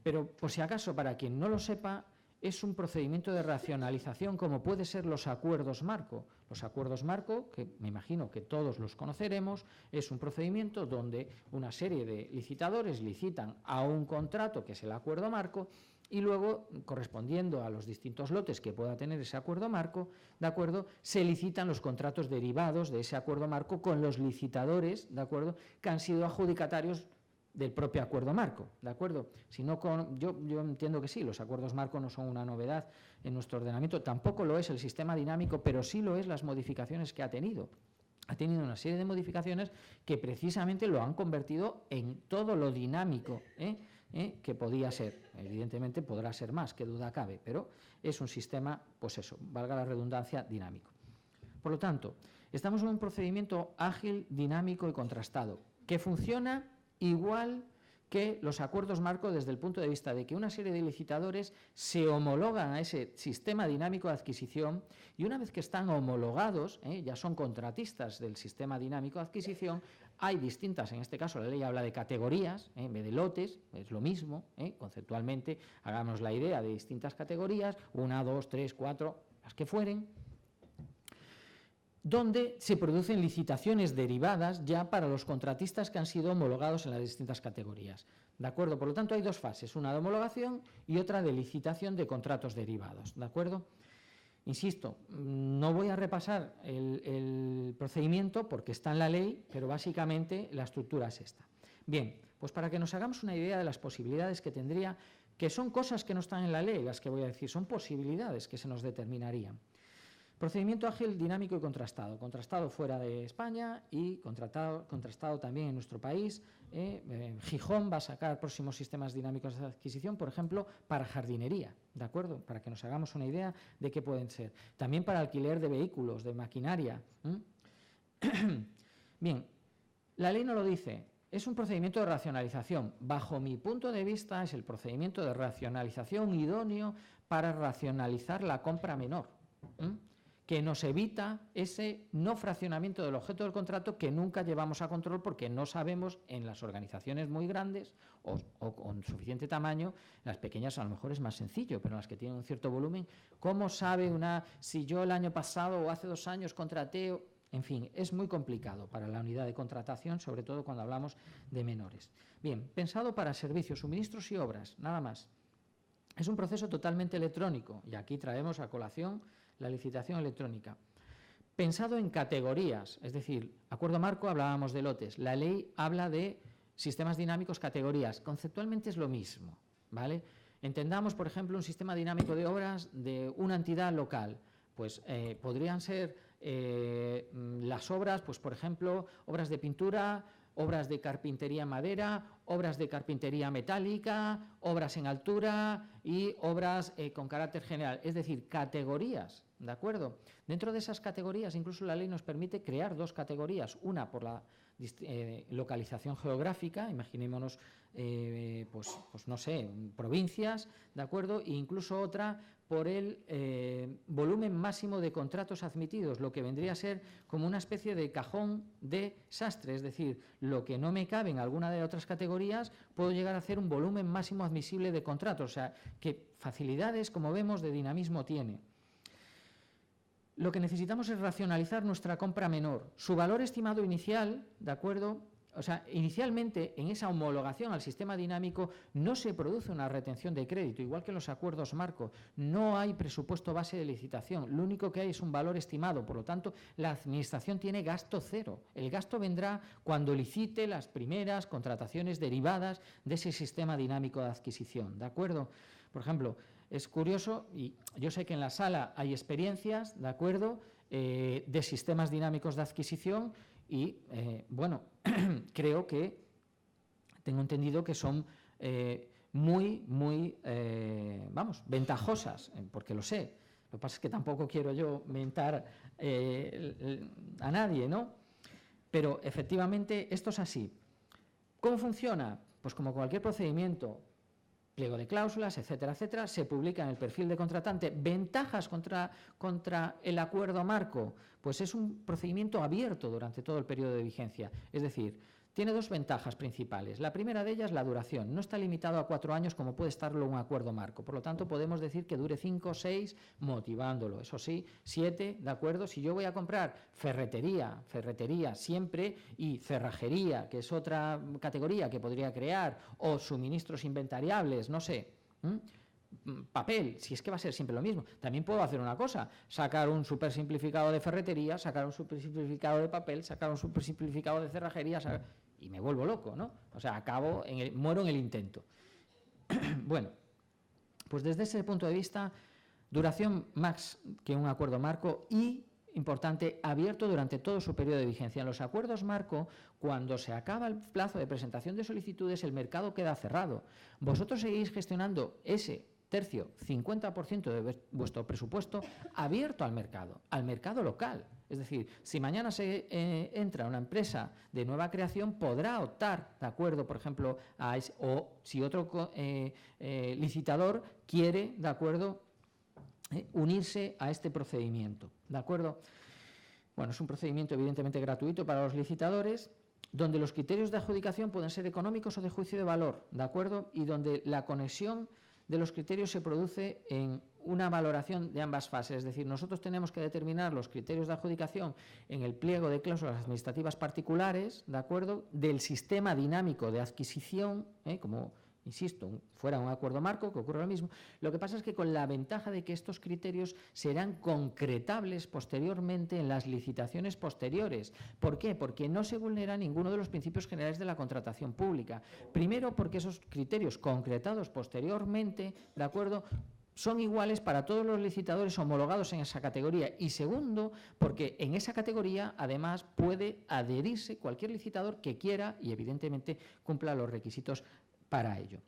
Pero por si acaso, para quien no lo sepa, es un procedimiento de racionalización como puede ser los acuerdos marco. Los acuerdos marco, que me imagino que todos los conoceremos, es un procedimiento donde una serie de licitadores licitan a un contrato, que es el acuerdo marco, y luego, correspondiendo a los distintos lotes que pueda tener ese acuerdo marco, ¿de acuerdo?, se licitan los contratos derivados de ese acuerdo marco con los licitadores, ¿de acuerdo?, que han sido adjudicatarios del propio acuerdo marco, ¿de acuerdo? Si no yo entiendo que sí, los acuerdos marco no son una novedad en nuestro ordenamiento, tampoco lo es el sistema dinámico, pero sí lo es las modificaciones que ha tenido. Ha tenido una serie de modificaciones que precisamente lo han convertido en todo lo dinámico que podía ser. Evidentemente podrá ser más, qué duda cabe, pero es un sistema, pues eso, valga la redundancia, dinámico. Por lo tanto, estamos en un procedimiento ágil, dinámico y contrastado, que funciona igual que los acuerdos marco desde el punto de vista de que una serie de licitadores se homologan a ese sistema dinámico de adquisición, y una vez que están homologados, ya son contratistas del sistema dinámico de adquisición, hay distintas, en este caso la ley habla de categorías, en vez de lotes, es lo mismo, conceptualmente hagamos la idea de distintas categorías, 1, 2, 3, 4, las que fueren, donde se producen licitaciones derivadas ya para los contratistas que han sido homologados en las distintas categorías. ¿De acuerdo? Por lo tanto, hay dos fases, una de homologación y otra de licitación de contratos derivados. ¿De acuerdo? Insisto, no voy a repasar el procedimiento porque está en la ley, pero básicamente la estructura es esta. Bien, pues para que nos hagamos una idea de las posibilidades que tendría, que son cosas que no están en la ley, las que voy a decir, son posibilidades que se nos determinarían. Procedimiento ágil, dinámico y contrastado. Contrastado fuera de España y contrastado también en nuestro país. Gijón va a sacar próximos sistemas dinámicos de adquisición, por ejemplo, para jardinería, ¿de acuerdo? Para que nos hagamos una idea de qué pueden ser. También para alquiler de vehículos, de maquinaria. Bien, la ley no lo dice. Es un procedimiento de racionalización. Bajo mi punto de vista, es el procedimiento de racionalización idóneo para racionalizar la compra menor, que nos evita ese no fraccionamiento del objeto del contrato que nunca llevamos a control porque no sabemos en las organizaciones muy grandes o con suficiente tamaño, las pequeñas a lo mejor es más sencillo, pero en las que tienen un cierto volumen, ¿cómo sabe si yo el año pasado o hace 2 años contraté? En fin, es muy complicado para la unidad de contratación, sobre todo cuando hablamos de menores. Bien, pensado para servicios, suministros y obras, nada más. Es un proceso totalmente electrónico y aquí traemos a colación la licitación electrónica. Pensado en categorías, es decir, acuerdo marco hablábamos de lotes, la ley habla de sistemas dinámicos categorías, conceptualmente es lo mismo, ¿vale? Entendamos, por ejemplo, un sistema dinámico de obras de una entidad local, pues podrían ser las obras, pues por ejemplo, obras de pintura, obras de carpintería en madera, obras de carpintería metálica, obras en altura y obras con carácter general, es decir, categorías, ¿de acuerdo? Dentro de esas categorías, incluso la ley nos permite crear 2 categorías, una por la localización geográfica, imaginémonos, pues no sé, provincias, ¿de acuerdo? E incluso otra por el volumen máximo de contratos admitidos, lo que vendría a ser como una especie de cajón de sastre, es decir, lo que no me cabe en alguna de otras categorías, puedo llegar a hacer un volumen máximo admisible de contratos, o sea, que facilidades, como vemos, de dinamismo tiene. Lo que necesitamos es racionalizar nuestra compra menor. Su valor estimado inicial, ¿de acuerdo? O sea, inicialmente en esa homologación al sistema dinámico no se produce una retención de crédito, igual que en los acuerdos marco. No hay presupuesto base de licitación, lo único que hay es un valor estimado, por lo tanto, la administración tiene gasto cero. El gasto vendrá cuando licite las primeras contrataciones derivadas de ese sistema dinámico de adquisición, ¿de acuerdo? Por ejemplo, es curioso, y yo sé que en la sala hay experiencias, ¿de acuerdo?, de sistemas dinámicos de adquisición y, bueno, creo que, tengo entendido que son muy, ventajosas, porque lo sé. Lo que pasa es que tampoco quiero yo mentar a nadie, ¿no? Pero efectivamente esto es así. ¿Cómo funciona? Pues como cualquier procedimiento, pliego de cláusulas, etcétera, etcétera, se publica en el perfil de contratante. ¿Ventajas contra el acuerdo marco? Pues es un procedimiento abierto durante todo el periodo de vigencia. Es decir, tiene dos ventajas principales. La primera de ellas, la duración. No está limitado a 4 años como puede estarlo un acuerdo marco. Por lo tanto, podemos decir que dure 5 o 6 motivándolo. Eso sí, 7, ¿de acuerdo? Si yo voy a comprar ferretería siempre, y cerrajería, que es otra categoría que podría crear, o suministros inventariables, no sé, papel, si es que va a ser siempre lo mismo. También puedo hacer una cosa, sacar un súper simplificado de ferretería, sacar un súper simplificado de papel, sacar un súper simplificado de cerrajería, y me vuelvo loco, ¿no? O sea, muero en el intento. Bueno, pues desde ese punto de vista, duración más que un acuerdo marco y, importante, abierto durante todo su periodo de vigencia. En los acuerdos marco, cuando se acaba el plazo de presentación de solicitudes, el mercado queda cerrado. Vosotros seguís gestionando ese tercio, 50% de vuestro presupuesto abierto al mercado local. Es decir, si mañana se entra una empresa de nueva creación, podrá optar, ¿de acuerdo? Por ejemplo, o si otro licitador quiere, ¿de acuerdo?, unirse a este procedimiento, ¿de acuerdo? Bueno, es un procedimiento evidentemente gratuito para los licitadores, donde los criterios de adjudicación pueden ser económicos o de juicio de valor, ¿de acuerdo? Y donde la conexión de los criterios se produce en una valoración de ambas fases. Es decir, nosotros tenemos que determinar los criterios de adjudicación en el pliego de cláusulas administrativas particulares, ¿de acuerdo?, del sistema dinámico de adquisición, como, insisto, fuera un acuerdo marco, que ocurre lo mismo. Lo que pasa es que con la ventaja de que estos criterios serán concretables posteriormente en las licitaciones posteriores. ¿Por qué? Porque no se vulnera ninguno de los principios generales de la contratación pública. Primero, porque esos criterios concretados posteriormente, ¿de acuerdo?, son iguales para todos los licitadores homologados en esa categoría. Y segundo, porque en esa categoría, además, puede adherirse cualquier licitador que quiera y, evidentemente, cumpla los requisitos para ello.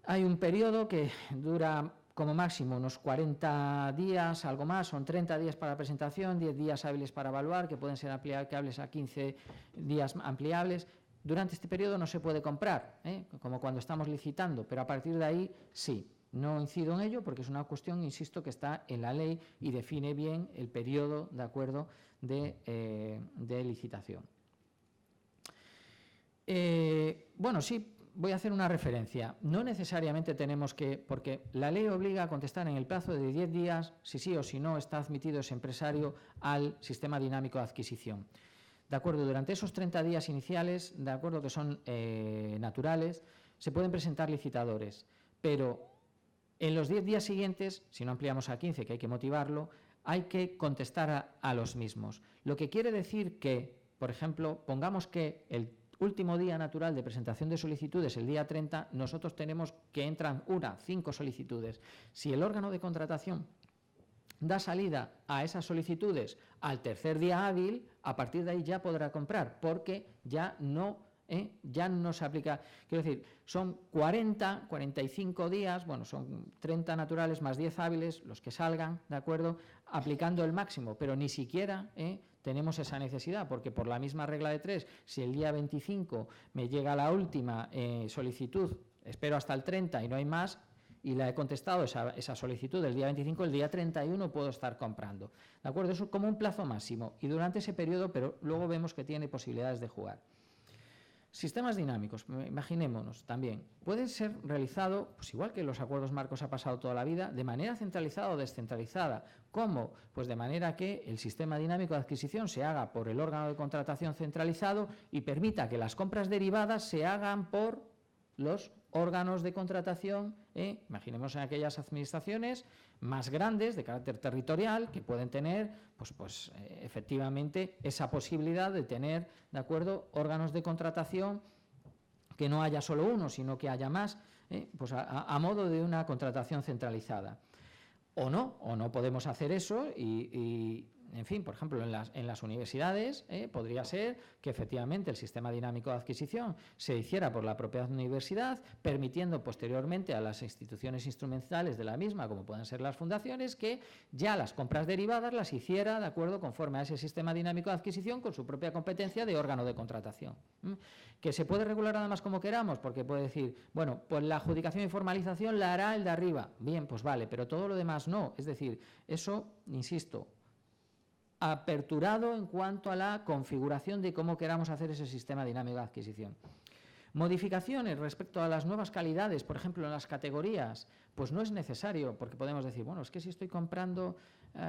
Hay un periodo que dura como máximo unos 40 días, algo más, son 30 días para la presentación, 10 días hábiles para evaluar, que pueden ser ampliables a 15 días ampliables. Durante este periodo no se puede comprar, como cuando estamos licitando, pero a partir de ahí sí. No incido en ello porque es una cuestión, insisto, que está en la ley y define bien el periodo, de acuerdo, de licitación. Bueno, sí, voy a hacer una referencia. No necesariamente tenemos que, porque la ley obliga a contestar en el plazo de 10 días, si sí o si no está admitido ese empresario al sistema dinámico de adquisición. De acuerdo, durante esos 30 días iniciales, de acuerdo, que son naturales, se pueden presentar licitadores, pero en los 10 días siguientes, si no ampliamos a 15, que hay que motivarlo, hay que contestar a los mismos. Lo que quiere decir que, por ejemplo, pongamos que el último día natural de presentación de solicitudes, el día 30, nosotros tenemos que entran 5 solicitudes. Si el órgano de contratación da salida a esas solicitudes al tercer día hábil, a partir de ahí ya podrá comprar, porque ya no se aplica, quiero decir, son 45 días, bueno, son 30 naturales más 10 hábiles, los que salgan, ¿de acuerdo?, aplicando el máximo, pero ni siquiera tenemos esa necesidad, porque por la misma regla de 3, si el día 25 me llega la última solicitud, espero hasta el 30 y no hay más, y la he contestado esa solicitud del día 25, el día 31 puedo estar comprando, ¿de acuerdo? Eso es como un plazo máximo, y durante ese periodo, pero luego vemos que tiene posibilidades de jugar. Sistemas dinámicos, imaginémonos también, puede ser realizado, pues igual que los acuerdos marcos ha pasado toda la vida, de manera centralizada o descentralizada. ¿Cómo? Pues de manera que el sistema dinámico de adquisición se haga por el órgano de contratación centralizado y permita que las compras derivadas se hagan por los órganos de contratación, imaginemos en aquellas administraciones más grandes de carácter territorial que pueden tener pues efectivamente esa posibilidad de tener, de acuerdo, órganos de contratación que no haya solo uno, sino que haya más, pues a modo de una contratación centralizada. O no podemos hacer eso y en fin, por ejemplo, en las universidades podría ser que efectivamente el sistema dinámico de adquisición se hiciera por la propia universidad, permitiendo posteriormente a las instituciones instrumentales de la misma, como pueden ser las fundaciones, que ya las compras derivadas las hiciera de acuerdo conforme a ese sistema dinámico de adquisición con su propia competencia de órgano de contratación. Que se puede regular además como queramos, porque puede decir, bueno, pues la adjudicación y formalización la hará el de arriba. Bien, pues vale, pero todo lo demás no. Es decir, eso, insisto, aperturado en cuanto a la configuración de cómo queramos hacer ese sistema dinámico de adquisición. Modificaciones respecto a las nuevas calidades, por ejemplo, en las categorías, pues no es necesario, porque podemos decir, bueno, es que si estoy comprando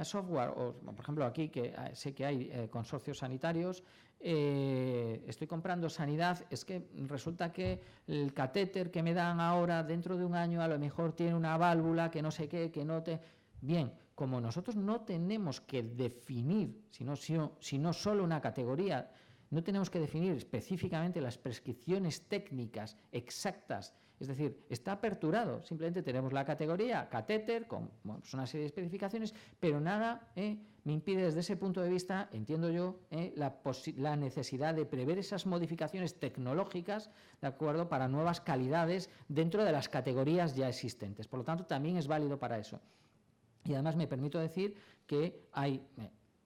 software, o por ejemplo aquí, que sé que hay consorcios sanitarios, estoy comprando sanidad, es que resulta que el catéter que me dan ahora dentro de un año a lo mejor tiene una válvula que no sé qué, que no te... Bien, como nosotros no tenemos que definir, sino solo una categoría, no tenemos que definir específicamente las prescripciones técnicas exactas, es decir, está aperturado, simplemente tenemos la categoría catéter con pues una serie de especificaciones, pero nada me impide desde ese punto de vista, entiendo yo, la necesidad de prever esas modificaciones tecnológicas, ¿de acuerdo?, para nuevas calidades dentro de las categorías ya existentes. Por lo tanto, también es válido para eso. Y además me permito decir que hay,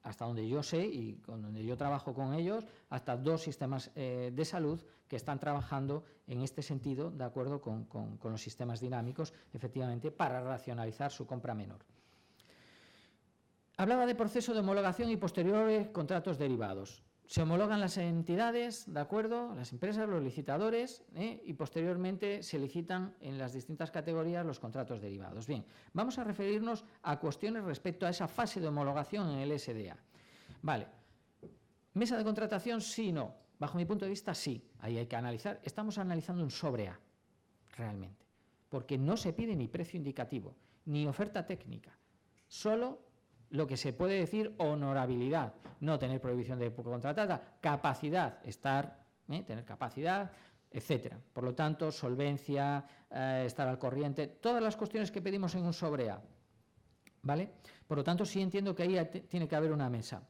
hasta donde yo sé y con donde yo trabajo con ellos, hasta 2 sistemas de salud que están trabajando en este sentido, de acuerdo con los sistemas dinámicos, efectivamente, para racionalizar su compra menor. Hablaba de proceso de homologación y posteriores contratos derivados. Se homologan las entidades, ¿de acuerdo?, las empresas, los licitadores, y posteriormente se licitan en las distintas categorías los contratos derivados. Bien, vamos a referirnos a cuestiones respecto a esa fase de homologación en el SDA. Vale, mesa de contratación, sí, no. Bajo mi punto de vista, sí. Ahí hay que analizar. Estamos analizando un sobre A, realmente, porque no se pide ni precio indicativo, ni oferta técnica, solo lo que se puede decir honorabilidad, no tener prohibición de contratada, capacidad, tener capacidad, etcétera. Por lo tanto, solvencia, estar al corriente, todas las cuestiones que pedimos en un sobre A, ¿vale? Por lo tanto, sí entiendo que ahí tiene que haber una mesa.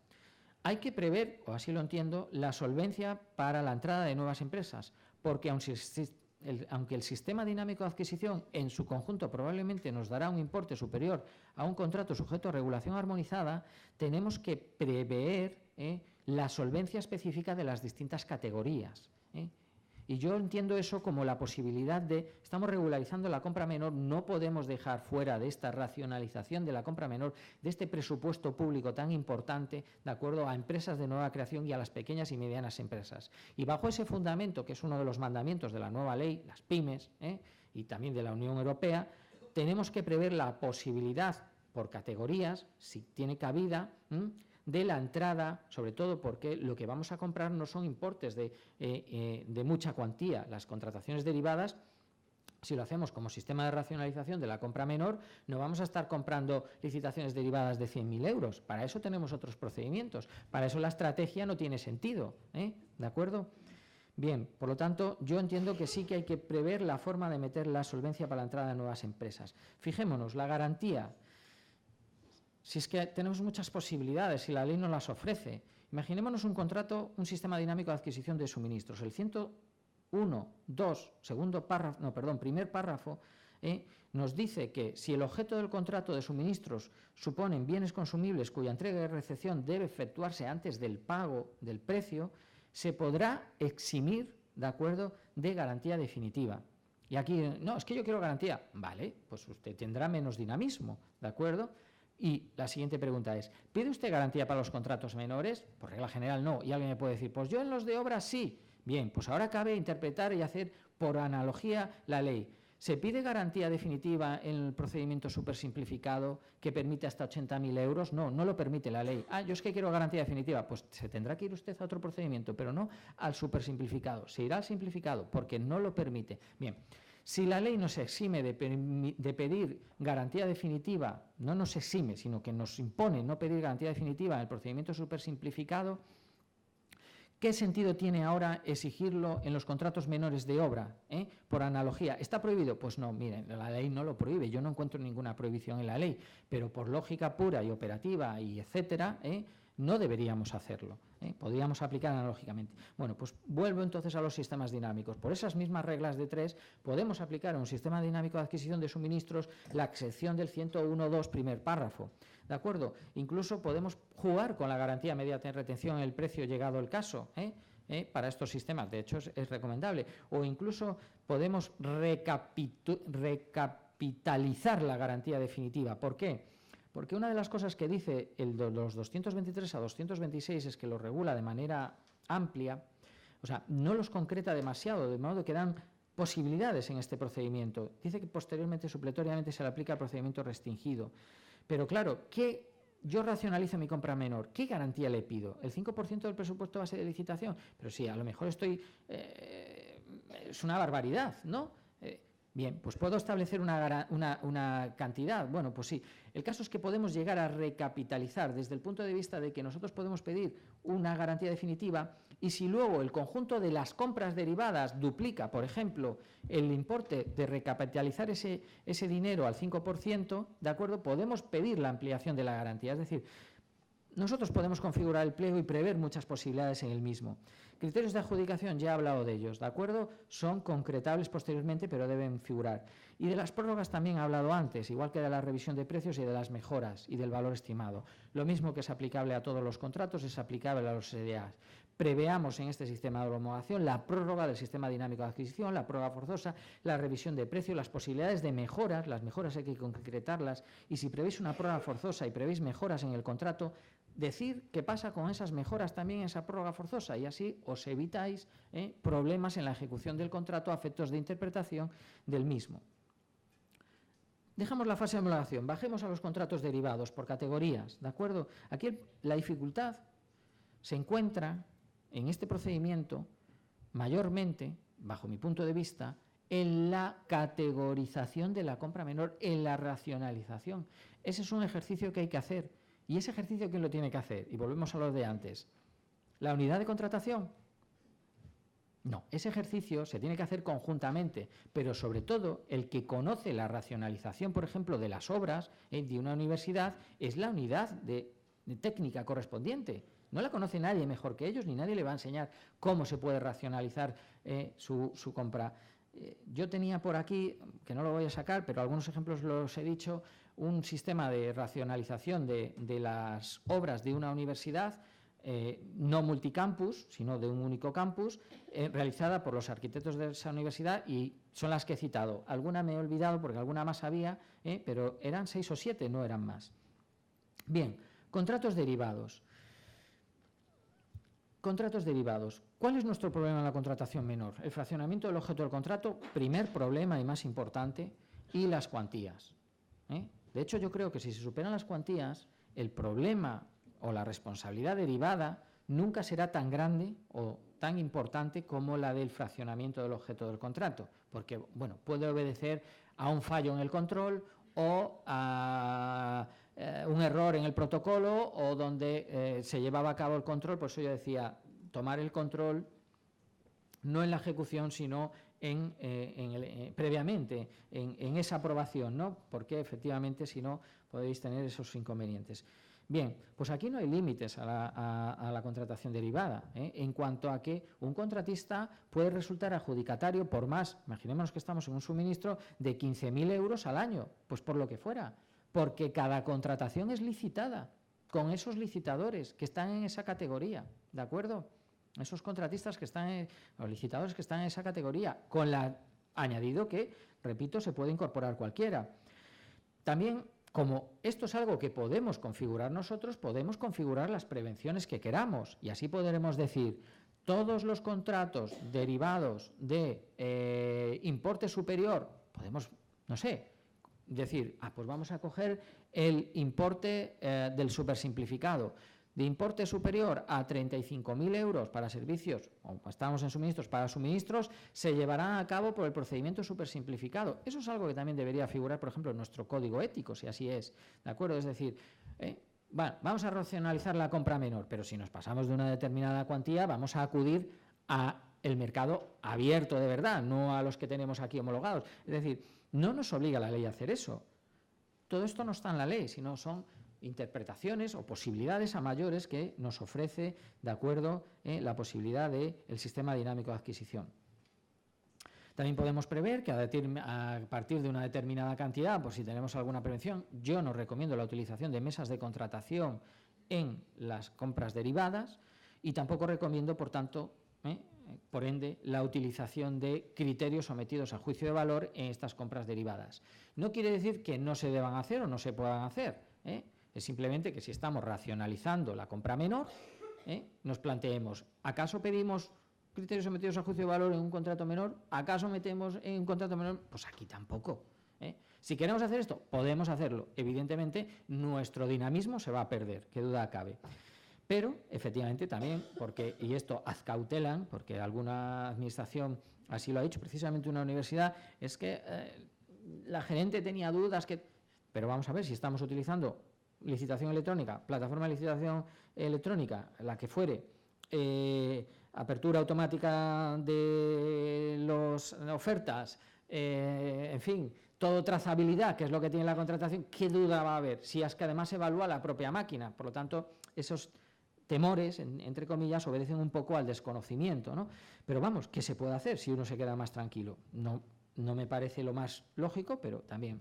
Hay que prever, o así lo entiendo, la solvencia para la entrada de nuevas empresas, porque aunque el sistema dinámico de adquisición en su conjunto probablemente nos dará un importe superior a un contrato sujeto a regulación armonizada, tenemos que prever la solvencia específica de las distintas categorías. Y yo entiendo eso como la posibilidad de, estamos regularizando la compra menor, no podemos dejar fuera de esta racionalización de la compra menor, de este presupuesto público tan importante, de acuerdo a empresas de nueva creación y a las pequeñas y medianas empresas. Y bajo ese fundamento, que es uno de los mandamientos de la nueva ley, las pymes, y también de la Unión Europea, tenemos que prever la posibilidad por categorías, si tiene cabida, de la entrada, sobre todo porque lo que vamos a comprar no son importes de mucha cuantía. Las contrataciones derivadas, si lo hacemos como sistema de racionalización de la compra menor, no vamos a estar comprando licitaciones derivadas de 100.000 euros. Para eso tenemos otros procedimientos. Para eso la estrategia no tiene sentido. ¿De acuerdo? Bien, por lo tanto, yo entiendo que sí que hay que prever la forma de meter la solvencia para la entrada de nuevas empresas. Fijémonos, la garantía. Si es que tenemos muchas posibilidades, si la ley nos las ofrece. Imaginémonos un contrato, un sistema dinámico de adquisición de suministros. El 101.2, primer párrafo, nos dice que si el objeto del contrato de suministros suponen bienes consumibles cuya entrega y recepción debe efectuarse antes del pago del precio, se podrá eximir, ¿de acuerdo?, de garantía definitiva. Y aquí, no, es que yo quiero garantía. Vale, pues usted tendrá menos dinamismo, ¿de acuerdo? Y la siguiente pregunta es, ¿pide usted garantía para los contratos menores? Por regla general no. Y alguien me puede decir, pues yo en los de obra sí. Bien, pues ahora cabe interpretar y hacer por analogía la ley. ¿Se pide garantía definitiva en el procedimiento supersimplificado que permite hasta 80.000 euros? No, no lo permite la ley. Yo es que quiero garantía definitiva. Pues se tendrá que ir usted a otro procedimiento, pero no al supersimplificado. Se irá al simplificado porque no lo permite. Bien. Si la ley nos exime de pedir garantía definitiva, no nos exime, sino que nos impone no pedir garantía definitiva en el procedimiento supersimplificado, ¿Qué sentido tiene ahora exigirlo en los contratos menores de obra? Por analogía, ¿está prohibido? Pues no, miren, la ley no lo prohíbe, yo no encuentro ninguna prohibición en la ley, pero por lógica pura y operativa y etcétera, no deberíamos hacerlo. Podríamos aplicar analógicamente. Bueno, pues vuelvo entonces a los sistemas dinámicos. Por esas mismas reglas de 3 podemos aplicar a un sistema dinámico de adquisición de suministros la excepción del 101.2 primer párrafo. ¿De acuerdo? Incluso podemos jugar con la garantía mediante retención en el precio llegado el caso, para estos sistemas. De hecho, es recomendable. O incluso podemos recapitalizar la garantía definitiva. ¿Por qué? Porque una de las cosas que dice los 223 a 226 es que lo regula de manera amplia, o sea, no los concreta demasiado, de modo que dan posibilidades en este procedimiento. Dice que posteriormente, supletoriamente, se le aplica el procedimiento restringido. Pero claro, ¿qué? Yo racionalizo mi compra menor. ¿Qué garantía le pido? ¿El 5% del presupuesto base de licitación? Pero sí, a lo mejor es una barbaridad, ¿no? Bien, pues puedo establecer una cantidad. Bueno, pues sí. El caso es que podemos llegar a recapitalizar desde el punto de vista de que nosotros podemos pedir una garantía definitiva y si luego el conjunto de las compras derivadas duplica, por ejemplo, el importe de recapitalizar ese dinero al 5%, ¿de acuerdo? Podemos pedir la ampliación de la garantía. Es decir, nosotros podemos configurar el pliego y prever muchas posibilidades en el mismo. Criterios de adjudicación, ya he hablado de ellos, ¿de acuerdo? Son concretables posteriormente, pero deben figurar. Y de las prórrogas también he hablado antes, igual que de la revisión de precios y de las mejoras y del valor estimado. Lo mismo que es aplicable a todos los contratos es aplicable a los SDAs. Preveamos en este sistema de homologación la prórroga del sistema dinámico de adquisición, la prórroga forzosa, la revisión de precios, las posibilidades de mejoras, las mejoras hay que concretarlas, y si prevéis una prórroga forzosa y prevéis mejoras en el contrato, decir qué pasa con esas mejoras también en esa prórroga forzosa y así os evitáis problemas en la ejecución del contrato a efectos de interpretación del mismo. Dejamos la fase de homologación, bajemos a los contratos derivados por categorías, ¿de acuerdo? Aquí la dificultad se encuentra en este procedimiento mayormente, bajo mi punto de vista, en la categorización de la compra menor, en la racionalización. Ese es un ejercicio que hay que hacer. ¿Y ese ejercicio quién lo tiene que hacer? Y volvemos a lo de antes. ¿La unidad de contratación? No, ese ejercicio se tiene que hacer conjuntamente, pero sobre todo el que conoce la racionalización, por ejemplo, de las obras de una universidad es la unidad de técnica correspondiente. No la conoce nadie mejor que ellos, ni nadie le va a enseñar cómo se puede racionalizar su compra. Yo tenía por aquí, que no lo voy a sacar, pero algunos ejemplos los he dicho, un sistema de racionalización de las obras de una universidad, no multicampus, sino de un único campus, realizada por los arquitectos de esa universidad, y son las que he citado. Alguna me he olvidado porque alguna más había, pero eran 6 o 7, no eran más. Bien, contratos derivados. Contratos derivados. ¿Cuál es nuestro problema en la contratación menor? El fraccionamiento del objeto del contrato, primer problema y más importante, y las cuantías. De hecho, yo creo que si se superan las cuantías, el problema o la responsabilidad derivada nunca será tan grande o tan importante como la del fraccionamiento del objeto del contrato, porque bueno, puede obedecer a un fallo en el control o a un error en el protocolo o donde se llevaba a cabo el control. Por eso yo decía, tomar el control no en la ejecución, sino previamente en esa aprobación, ¿no? Porque efectivamente, si no, podéis tener esos inconvenientes. Bien, pues aquí no hay límites a la contratación derivada, en cuanto a que un contratista puede resultar adjudicatario por más, imaginémonos que estamos en un suministro de 15.000 euros al año, pues por lo que fuera, porque cada contratación es licitada con esos licitadores que están en esa categoría, ¿de acuerdo? Esos contratistas que están, los licitadores que están en esa categoría, con la añadido que, repito, se puede incorporar cualquiera. También, como esto es algo que podemos configurar nosotros, podemos configurar las prevenciones que queramos y así podremos decir, todos los contratos derivados de importe superior, podemos, no sé, decir, pues vamos a coger el importe del supersimplificado, de importe superior a 35.000 euros para servicios, o estamos en suministros, para suministros, se llevarán a cabo por el procedimiento supersimplificado. Eso es algo que también debería figurar, por ejemplo, en nuestro código ético, si así es, ¿de acuerdo? Es decir, Bueno, vamos a racionalizar la compra menor, pero si nos pasamos de una determinada cuantía, vamos a acudir a el mercado abierto de verdad, no a los que tenemos aquí homologados. Es decir, no nos obliga la ley a hacer eso. Todo esto no está en la ley, sino son interpretaciones o posibilidades a mayores que nos ofrece, de acuerdo, la posibilidad del sistema dinámico de adquisición. También podemos prever que a partir de una determinada cantidad, por si tenemos alguna prevención, yo no recomiendo la utilización de mesas de contratación en las compras derivadas y tampoco recomiendo, por tanto, por ende, la utilización de criterios sometidos a juicio de valor en estas compras derivadas. No quiere decir que no se deban hacer o no se puedan hacer, es simplemente que si estamos racionalizando la compra menor, nos planteemos, ¿acaso pedimos criterios sometidos a juicio de valor en un contrato menor? ¿Acaso metemos en un contrato menor? Pues aquí tampoco. Si queremos hacer esto, podemos hacerlo. Evidentemente, nuestro dinamismo se va a perder, qué duda cabe. Pero, efectivamente, también, y esto ad cautelam, porque alguna administración así lo ha dicho, precisamente una universidad, es que la gerente tenía dudas Pero vamos a ver, si estamos utilizando licitación electrónica, plataforma de licitación electrónica, la que fuere, apertura automática de las ofertas, en fin, todo trazabilidad, que es lo que tiene la contratación, ¿qué duda va a haber? Si es que además evalúa la propia máquina. Por lo tanto, esos temores, entre comillas, obedecen un poco al desconocimiento, ¿no? Pero vamos, ¿qué se puede hacer si uno se queda más tranquilo? No me parece lo más lógico, pero también.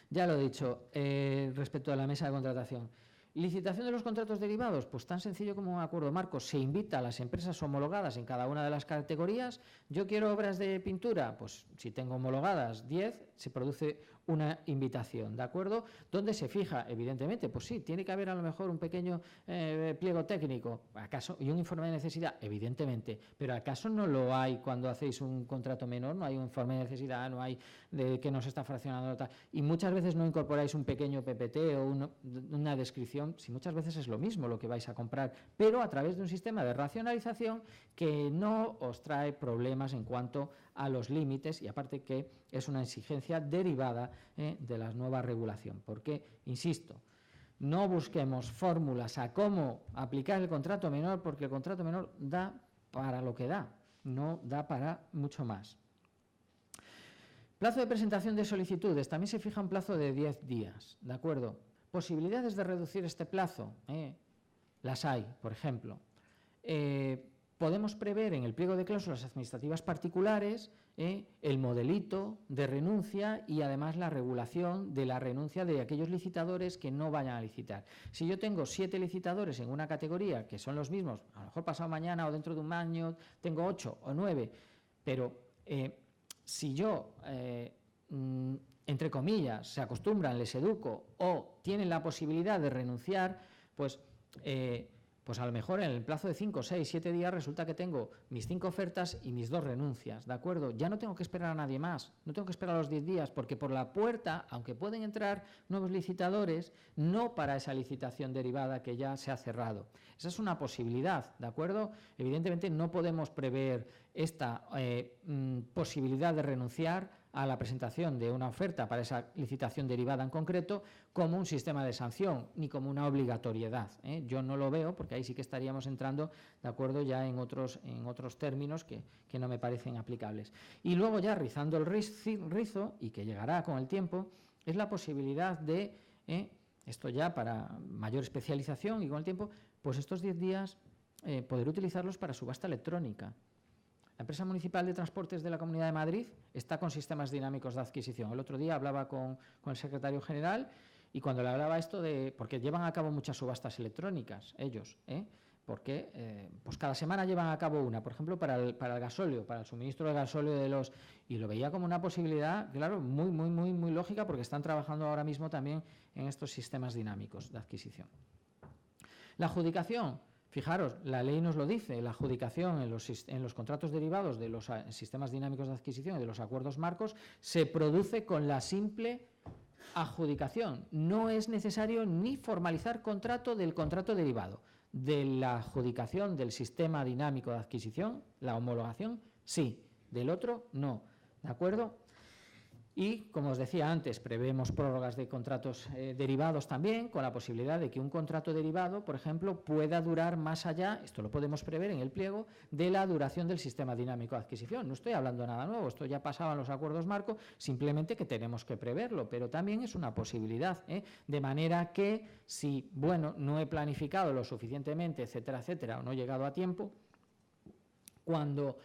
Ya lo he dicho, respecto a la mesa de contratación. ¿Licitación de los contratos derivados? Pues tan sencillo como un acuerdo marco. Se invita a las empresas homologadas en cada una de las categorías. Yo quiero obras de pintura, pues si tengo homologadas 10, se produce una invitación, ¿de acuerdo? ¿Dónde se fija? Evidentemente, pues sí, tiene que haber a lo mejor un pequeño pliego técnico, ¿acaso? Y un informe de necesidad, evidentemente, pero ¿acaso no lo hay cuando hacéis un contrato menor? No hay un informe de necesidad, no hay de que nos está fraccionando tal. Y muchas veces no incorporáis un pequeño PPT o una descripción, si muchas veces es lo mismo lo que vais a comprar, pero a través de un sistema de racionalización que no os trae problemas en cuanto a los límites, y aparte que es una exigencia derivada de la nueva regulación. Porque, insisto, no busquemos fórmulas a cómo aplicar el contrato menor, porque el contrato menor da para lo que da, no da para mucho más. Plazo de presentación de solicitudes, también se fija un plazo de 10 días, ¿de acuerdo? Posibilidades de reducir este plazo, las hay, por ejemplo. Podemos prever en el pliego de cláusulas administrativas particulares el modelito de renuncia y además la regulación de la renuncia de aquellos licitadores que no vayan a licitar. Si yo tengo 7 licitadores en una categoría que son los mismos, a lo mejor pasado mañana o dentro de un año tengo 8 o 9, pero si yo, entre comillas, se acostumbran, les educo o tienen la posibilidad de renunciar, pues a lo mejor en el plazo de 5, 6, 7 días resulta que tengo mis 5 ofertas y mis 2 renuncias, ¿de acuerdo? Ya no tengo que esperar a nadie más, no tengo que esperar a los 10 días, porque por la puerta, aunque pueden entrar nuevos licitadores, no para esa licitación derivada que ya se ha cerrado. Esa es una posibilidad, ¿de acuerdo? Evidentemente no podemos prever esta posibilidad de renunciar a la presentación de una oferta para esa licitación derivada en concreto como un sistema de sanción ni como una obligatoriedad. Yo no lo veo, porque ahí sí que estaríamos entrando, de acuerdo, ya en otros términos que no me parecen aplicables. Y luego ya rizando el rizo, y que llegará con el tiempo, es la posibilidad de, esto ya para mayor especialización y con el tiempo, pues estos 10 días poder utilizarlos para subasta electrónica. La empresa municipal de transportes de la Comunidad de Madrid está con sistemas dinámicos de adquisición. El otro día hablaba con el secretario general y cuando le hablaba esto porque llevan a cabo muchas subastas electrónicas ellos, porque pues cada semana llevan a cabo una, por ejemplo, para el gasóleo, para el suministro de gasóleo y lo veía como una posibilidad, claro, muy lógica, porque están trabajando ahora mismo también en estos sistemas dinámicos de adquisición. La adjudicación. Fijaros, la ley nos lo dice, la adjudicación en los contratos derivados de los sistemas dinámicos de adquisición y de los acuerdos marcos se produce con la simple adjudicación. No es necesario ni formalizar contrato del contrato derivado. De la adjudicación del sistema dinámico de adquisición, la homologación, sí. Del otro, no. ¿De acuerdo? Y, como os decía antes, prevemos prórrogas de contratos derivados también, con la posibilidad de que un contrato derivado, por ejemplo, pueda durar más allá, esto lo podemos prever en el pliego, de la duración del sistema dinámico de adquisición. No estoy hablando de nada nuevo, esto ya pasaba en los acuerdos marco, simplemente que tenemos que preverlo, pero también es una posibilidad, de manera que si, bueno, no he planificado lo suficientemente, etcétera, etcétera, o no he llegado a tiempo, cuando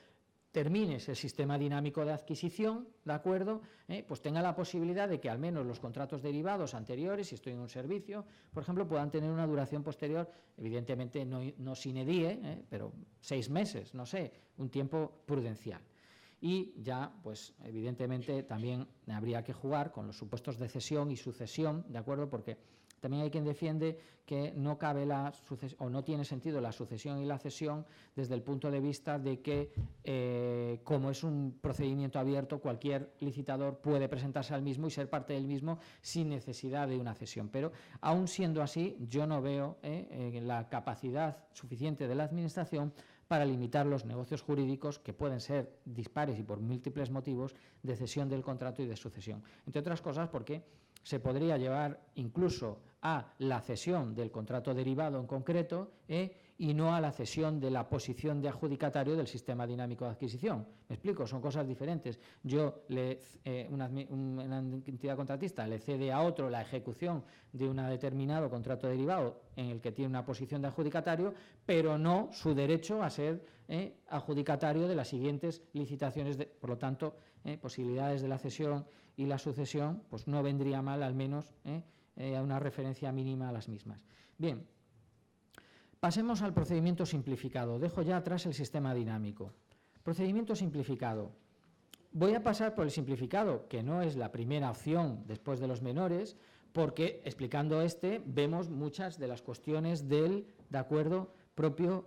termines el sistema dinámico de adquisición, ¿de acuerdo? Pues tenga la posibilidad de que al menos los contratos derivados anteriores, si estoy en un servicio, por ejemplo, puedan tener una duración posterior, evidentemente no sine die, pero 6 meses, no sé, un tiempo prudencial. Y ya, pues evidentemente también habría que jugar con los supuestos de cesión y sucesión, ¿de acuerdo? Porque también hay quien defiende que no cabe o no tiene sentido la sucesión y la cesión desde el punto de vista de que, como es un procedimiento abierto, cualquier licitador puede presentarse al mismo y ser parte del mismo sin necesidad de una cesión. Pero, aún siendo así, yo no veo la capacidad suficiente de la Administración para limitar los negocios jurídicos que pueden ser dispares y por múltiples motivos de cesión del contrato y de sucesión. Entre otras cosas porque se podría llevar incluso a la cesión del contrato derivado en concreto y no a la cesión de la posición de adjudicatario del sistema dinámico de adquisición. ¿Me explico? Son cosas diferentes. Yo, una entidad contratista le cede a otro la ejecución de un determinado contrato derivado en el que tiene una posición de adjudicatario, pero no su derecho a ser adjudicatario de las siguientes licitaciones. Por lo tanto, posibilidades de la cesión y la sucesión, pues no vendría mal al menos a una referencia mínima a las mismas. Bien, pasemos al procedimiento simplificado. Dejo ya atrás el sistema dinámico. Procedimiento simplificado. Voy a pasar por el simplificado, que no es la primera opción después de los menores, porque explicando vemos muchas de las cuestiones del, de acuerdo, propio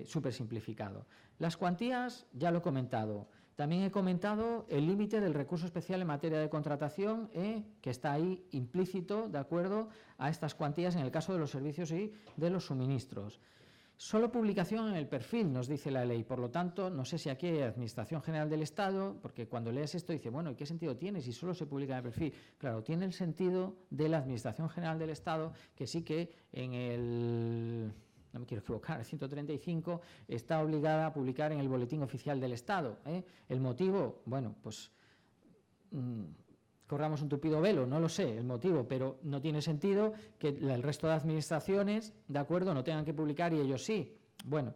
supersimplificado. Las cuantías ya lo he comentado. También he comentado el límite del recurso especial en materia de contratación, que está ahí implícito, de acuerdo a estas cuantías en el caso de los servicios y de los suministros. Solo publicación en el perfil, nos dice la ley. Por lo tanto, no sé si aquí hay Administración General del Estado, porque cuando lees esto dice, bueno, ¿y qué sentido tiene si solo se publica en el perfil? Claro, tiene el sentido de la Administración General del Estado, que sí que en el... no me quiero equivocar, el 135, está obligada a publicar en el Boletín Oficial del Estado. ¿El motivo? Bueno, pues corramos un tupido velo, no lo sé el motivo, pero no tiene sentido que el resto de administraciones, de acuerdo, no tengan que publicar y ellos sí. Bueno,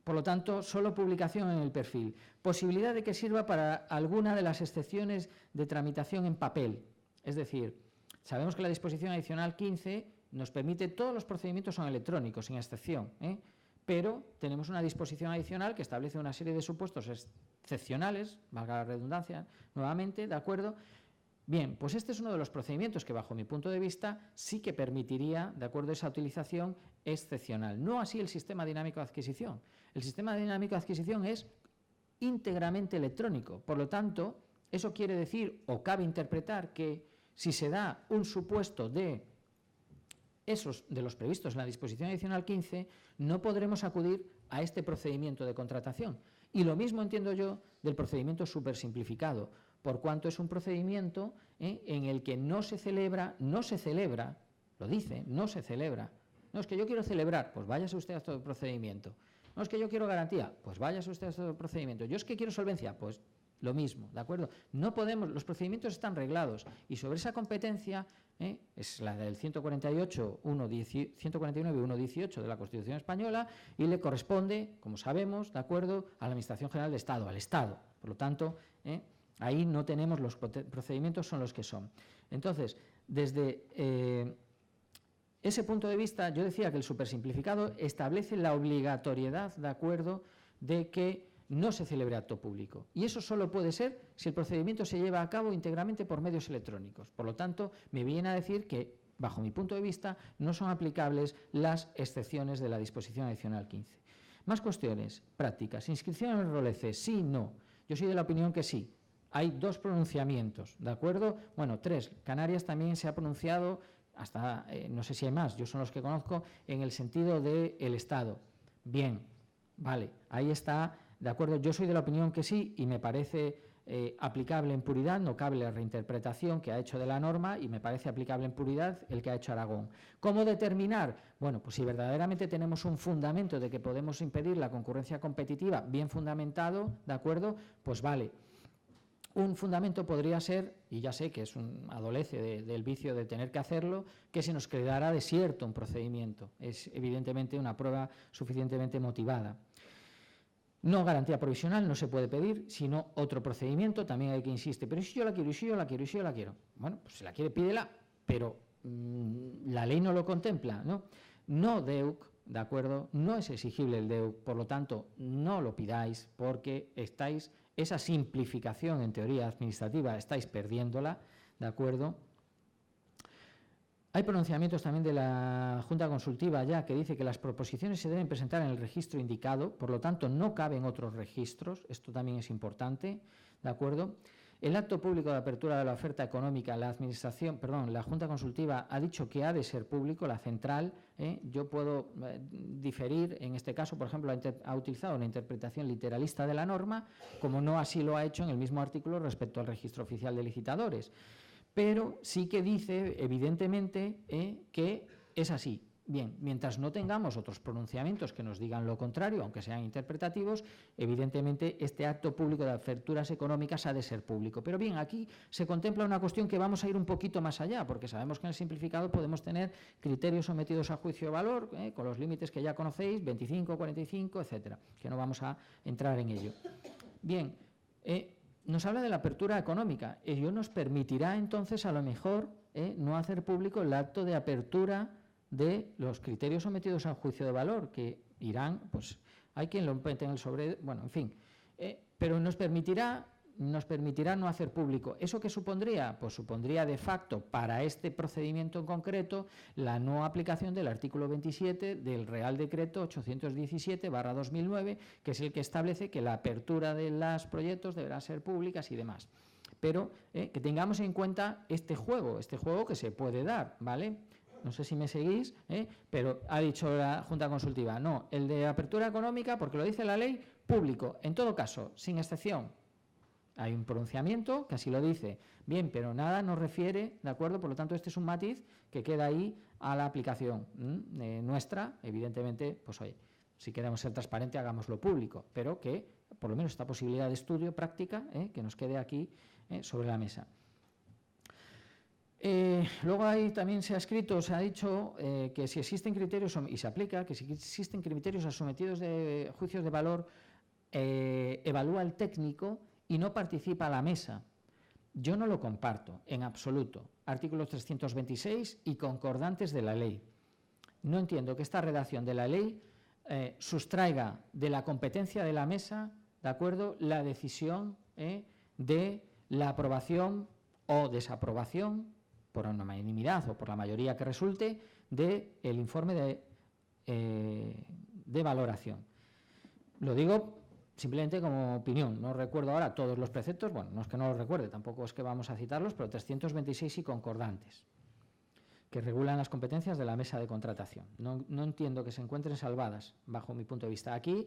por lo tanto, solo publicación en el perfil. Posibilidad de que sirva para alguna de las excepciones de tramitación en papel. Es decir, sabemos que la disposición adicional 15 nos permite, todos los procedimientos son electrónicos, sin excepción, pero tenemos una disposición adicional que establece una serie de supuestos excepcionales, valga la redundancia, nuevamente, ¿de acuerdo? Bien, pues este es uno de los procedimientos que, bajo mi punto de vista, sí que permitiría, de acuerdo a esa utilización excepcional. No así el sistema dinámico de adquisición. El sistema dinámico de adquisición es íntegramente electrónico. Por lo tanto, eso quiere decir, o cabe interpretar, que si se da un supuesto de esos de los previstos en la disposición adicional 15, no podremos acudir a este procedimiento de contratación. Y lo mismo entiendo yo del procedimiento supersimplificado, por cuanto es un procedimiento en el que no se celebra, lo dice, no se celebra. No, es que yo quiero celebrar, pues váyase usted a todo el procedimiento. No, es que yo quiero garantía, pues váyase usted a todo el procedimiento. Yo es que quiero solvencia, pues lo mismo, ¿de acuerdo? No podemos, los procedimientos están reglados y sobre esa competencia es la del 149.1.18 de la Constitución Española y le corresponde, como sabemos, de acuerdo, a la Administración General del Estado, al Estado. Por lo tanto, ahí no tenemos, los procedimientos son los que son. Entonces, desde ese punto de vista, yo decía que el supersimplificado establece la obligatoriedad, de acuerdo, de que no se celebre acto público. Y eso solo puede ser si el procedimiento se lleva a cabo íntegramente por medios electrónicos. Por lo tanto, me viene a decir que, bajo mi punto de vista, no son aplicables las excepciones de la disposición adicional 15. Más cuestiones prácticas. Inscripción en el ROLECE, sí, no. Yo soy de la opinión que sí. Hay 2 pronunciamientos, ¿de acuerdo? Bueno, 3. Canarias también se ha pronunciado, hasta, no sé si hay más, yo son los que conozco, en el sentido del Estado. Bien, vale, ahí está. De acuerdo, yo soy de la opinión que sí y me parece aplicable en puridad, no cabe la reinterpretación que ha hecho de la norma y me parece aplicable en puridad el que ha hecho Aragón. ¿Cómo determinar? Bueno, pues si verdaderamente tenemos un fundamento de que podemos impedir la concurrencia competitiva bien fundamentado, ¿de acuerdo? Pues vale. Un fundamento podría ser, y ya sé que adolece del vicio de tener que hacerlo, que se nos quedara desierto un procedimiento. Es evidentemente una prueba suficientemente motivada. No garantía provisional, no se puede pedir, sino otro procedimiento, también hay que insistir. Pero si yo la quiero, y si yo la quiero, y si yo la quiero. Bueno, pues si la quiere, pídela, pero la ley no lo contempla, ¿no? No DEUC, ¿de acuerdo? No es exigible el DEUC, por lo tanto, no lo pidáis porque esa simplificación en teoría administrativa estáis perdiéndola, ¿de acuerdo? Hay pronunciamientos también de la Junta Consultiva ya que dice que las proposiciones se deben presentar en el registro indicado, por lo tanto no caben otros registros, esto también es importante, ¿de acuerdo? El acto público de apertura de la oferta económica, la Junta Consultiva ha dicho que ha de ser público, la central, yo puedo diferir, en este caso, por ejemplo, ha utilizado una interpretación literalista de la norma, como no así lo ha hecho en el mismo artículo respecto al registro oficial de licitadores. Pero sí que dice, evidentemente, que es así. Bien, mientras no tengamos otros pronunciamientos que nos digan lo contrario, aunque sean interpretativos, evidentemente este acto público de aperturas económicas ha de ser público. Pero bien, aquí se contempla una cuestión que vamos a ir un poquito más allá, porque sabemos que en el simplificado podemos tener criterios sometidos a juicio de valor, con los límites que ya conocéis, 25, 45, etcétera, que no vamos a entrar en ello. Bien, nos habla de la apertura económica. Ello nos permitirá entonces a lo mejor no hacer público el acto de apertura de los criterios sometidos a juicio de valor, que irán, pues hay quien lo mete en el sobre, bueno, en fin, pero nos permitirá no hacer público. ¿Eso qué supondría? Pues supondría de facto para este procedimiento en concreto la no aplicación del artículo 27 del Real Decreto 817/2009, que es el que establece que la apertura de los proyectos deberá ser públicas y demás. Pero que tengamos en cuenta este juego que se puede dar, ¿vale? No sé si me seguís, pero ha dicho la Junta Consultiva, no, el de apertura económica, porque lo dice la ley, público, en todo caso, sin excepción. Hay un pronunciamiento que así lo dice, bien, pero nada nos refiere, ¿de acuerdo? Por lo tanto, este es un matiz que queda ahí a la aplicación nuestra, evidentemente, pues oye, si queremos ser transparentes, hagámoslo público, pero que por lo menos esta posibilidad de estudio práctica, que nos quede aquí sobre la mesa. Luego ahí también se ha dicho que si existen criterios, y se aplica, que si existen criterios sometidos de juicios de valor, evalúa el técnico y no participa a la mesa. Yo no lo comparto en absoluto. Artículos 326 y concordantes de la ley. No entiendo que esta redacción de la ley sustraiga de la competencia de la mesa, ¿de acuerdo?, la decisión de la aprobación o desaprobación por unanimidad o por la mayoría que resulte del informe de valoración. Lo digo simplemente como opinión, no recuerdo ahora todos los preceptos, bueno, no es que no los recuerde, tampoco es que vamos a citarlos, pero 326 y concordantes, que regulan las competencias de la mesa de contratación. No entiendo que se encuentren salvadas, bajo mi punto de vista. Aquí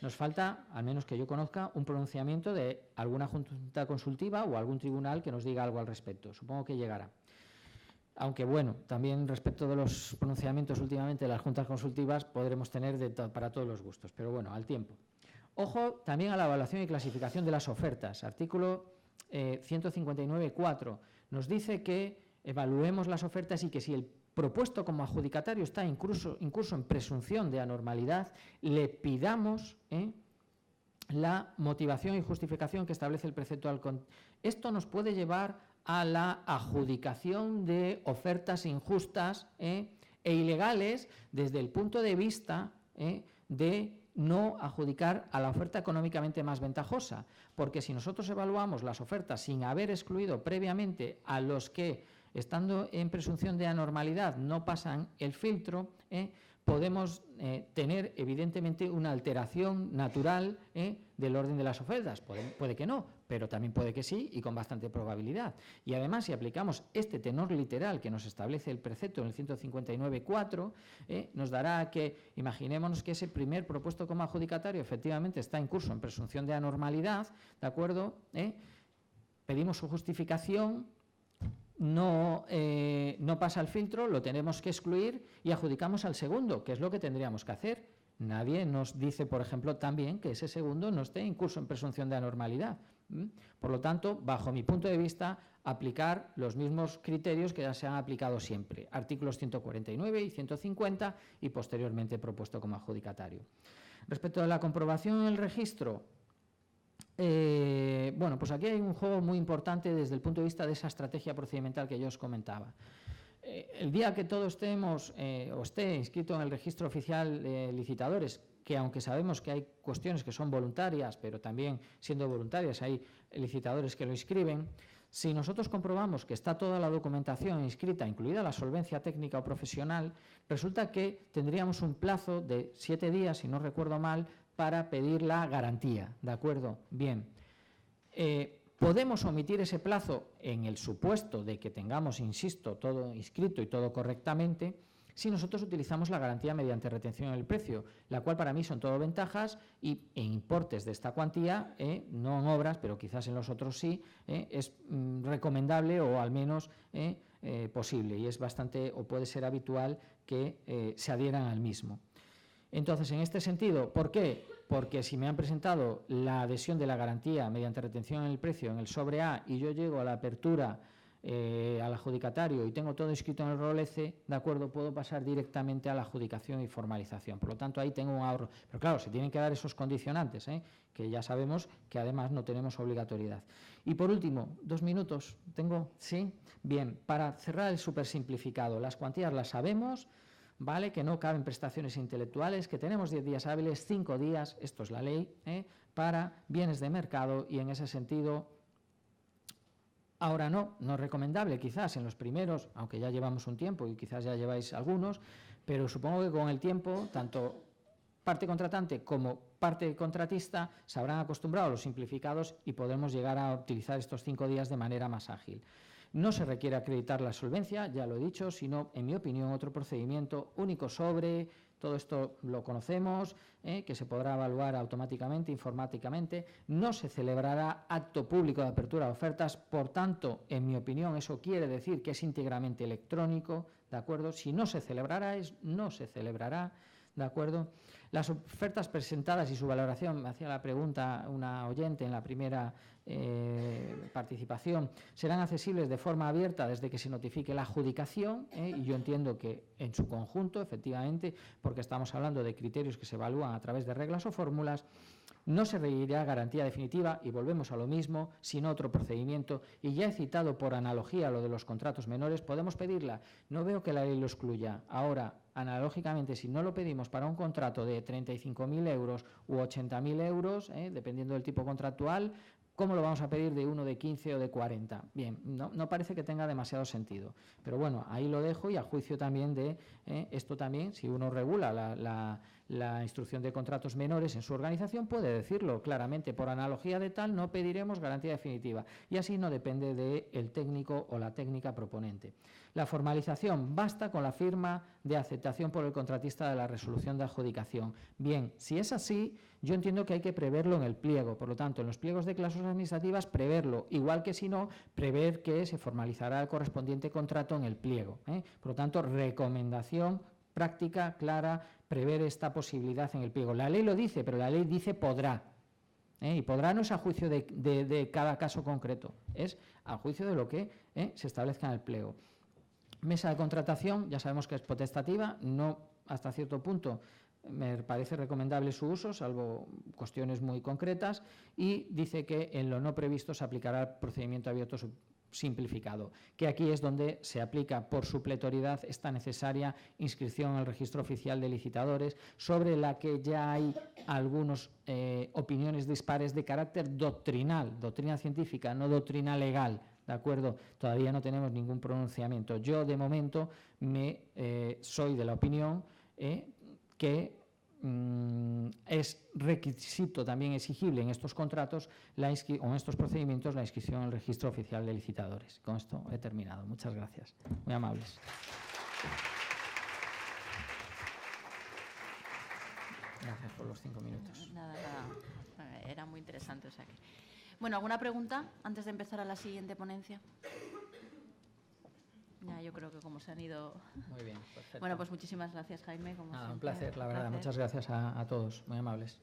nos falta, al menos que yo conozca, un pronunciamiento de alguna junta consultiva o algún tribunal que nos diga algo al respecto. Supongo que llegará. Aunque bueno, también respecto de los pronunciamientos últimamente de las juntas consultivas podremos tener para todos los gustos, pero bueno, al tiempo. Ojo también a la evaluación y clasificación de las ofertas. Artículo 159.4 nos dice que evaluemos las ofertas y que si el propuesto como adjudicatario está incluso en presunción de anormalidad, le pidamos la motivación y justificación que establece el precepto. Esto nos puede llevar a la adjudicación de ofertas injustas e ilegales desde el punto de vista de no adjudicar a la oferta económicamente más ventajosa, porque si nosotros evaluamos las ofertas sin haber excluido previamente a los que, estando en presunción de anormalidad, no pasan el filtro, podemos tener evidentemente una alteración natural del orden de las ofertas. Puede que no, pero también puede que sí y con bastante probabilidad. Y además, si aplicamos este tenor literal que nos establece el precepto en el 159.4, nos dará que, imaginémonos que ese primer propuesto como adjudicatario efectivamente está en curso en presunción de anormalidad, ¿de acuerdo?, pedimos su justificación, no pasa el filtro, lo tenemos que excluir y adjudicamos al segundo, que es lo que tendríamos que hacer. Nadie nos dice, por ejemplo, también que ese segundo no esté incurso en presunción de anormalidad. Por lo tanto, bajo mi punto de vista, aplicar los mismos criterios que ya se han aplicado siempre, artículos 149 y 150 y posteriormente propuesto como adjudicatario. Respecto a la comprobación en el registro, bueno, pues aquí hay un juego muy importante desde el punto de vista de esa estrategia procedimental que yo os comentaba. El día que todos estemos o esté inscrito en el registro oficial de licitadores, que aunque sabemos que hay cuestiones que son voluntarias, pero también siendo voluntarias hay licitadores que lo inscriben, si nosotros comprobamos que está toda la documentación inscrita, incluida la solvencia técnica o profesional, resulta que tendríamos un plazo de 7 días, si no recuerdo mal, para pedir la garantía, ¿de acuerdo? Bien. Podemos omitir ese plazo en el supuesto de que tengamos, insisto, todo inscrito y todo correctamente, si nosotros utilizamos la garantía mediante retención en el precio, la cual para mí son todo ventajas y en importes de esta cuantía, no en obras, pero quizás en los otros sí, es recomendable o al menos posible, y es bastante o puede ser habitual que se adhieran al mismo. Entonces, en este sentido, ¿por qué? Porque si me han presentado la adhesión de la garantía mediante retención en el precio en el sobre A y yo llego a la apertura al adjudicatario y tengo todo escrito en el rolece, ¿de acuerdo? Puedo pasar directamente a la adjudicación y formalización. Por lo tanto, ahí tengo un ahorro. Pero claro, se tienen que dar esos condicionantes, que ya sabemos que además no tenemos obligatoriedad. Y por último, 2 minutos. ¿Tengo? ¿Sí? Bien, para cerrar el supersimplificado, las cuantías las sabemos, ¿vale? Que no caben prestaciones intelectuales, que tenemos 10 días hábiles, 5 días, esto es la ley, para bienes de mercado y en ese sentido, ahora no es recomendable quizás en los primeros, aunque ya llevamos un tiempo y quizás ya lleváis algunos, pero supongo que con el tiempo, tanto parte contratante como parte contratista se habrán acostumbrado a los simplificados y podemos llegar a utilizar estos 5 días de manera más ágil. No se requiere acreditar la solvencia, ya lo he dicho, sino, en mi opinión, otro procedimiento único sobre, todo esto lo conocemos, que se podrá evaluar automáticamente, informáticamente. No se celebrará acto público de apertura de ofertas, por tanto, en mi opinión, eso quiere decir que es íntegramente electrónico, ¿de acuerdo? Si no se celebrará, no se celebrará, ¿de acuerdo? Las ofertas presentadas y su valoración, me hacía la pregunta una oyente en la primera participación, serán accesibles de forma abierta desde que se notifique la adjudicación, y yo entiendo que en su conjunto, efectivamente, porque estamos hablando de criterios que se evalúan a través de reglas o fórmulas. No se requerirá garantía definitiva, y volvemos a lo mismo, sino otro procedimiento, y ya he citado por analogía lo de los contratos menores, podemos pedirla. No veo que la ley lo excluya. Ahora, analógicamente, si no lo pedimos para un contrato de 35.000 euros u 80.000 euros, dependiendo del tipo contractual, ¿cómo lo vamos a pedir de 1, de 15 o de 40? Bien, no parece que tenga demasiado sentido. Pero bueno, ahí lo dejo, y a juicio también de esto también, si uno regula la instrucción de contratos menores en su organización, puede decirlo claramente. Por analogía de tal, no pediremos garantía definitiva. Y así no depende del técnico o la técnica proponente. La formalización, basta con la firma de aceptación por el contratista de la resolución de adjudicación. Bien, si es así, yo entiendo que hay que preverlo en el pliego. Por lo tanto, en los pliegos de cláusulas administrativas, preverlo. Igual que si no, prever que se formalizará el correspondiente contrato en el pliego. Por lo tanto, recomendación práctica, clara, prever esta posibilidad en el pliego. La ley lo dice, pero la ley dice podrá. Y podrá no es a juicio de cada caso concreto, es a juicio de lo que se establezca en el pliego. Mesa de contratación, ya sabemos que es potestativa, no hasta cierto punto me parece recomendable su uso, salvo cuestiones muy concretas, y dice que en lo no previsto se aplicará el procedimiento abierto simplificado, que aquí es donde se aplica por supletoriedad esta necesaria inscripción en el registro oficial de licitadores, sobre la que ya hay algunas opiniones dispares de carácter doctrinal, doctrina científica, no doctrina legal. ¿De acuerdo? Todavía no tenemos ningún pronunciamiento. Yo, de momento, soy de la opinión que es requisito también exigible en estos contratos o en estos procedimientos la inscripción en el registro oficial de licitadores. Con esto he terminado. Muchas gracias. Muy amables. Gracias por los 5 minutos. Nada. Era muy interesante. O sea que... Bueno, ¿alguna pregunta antes de empezar a la siguiente ponencia? Ya, yo creo que como se han ido... Muy bien, perfecto. Bueno, pues muchísimas gracias, Jaime. Como Nada, un siempre, placer, la verdad. Muchas gracias a todos, muy amables.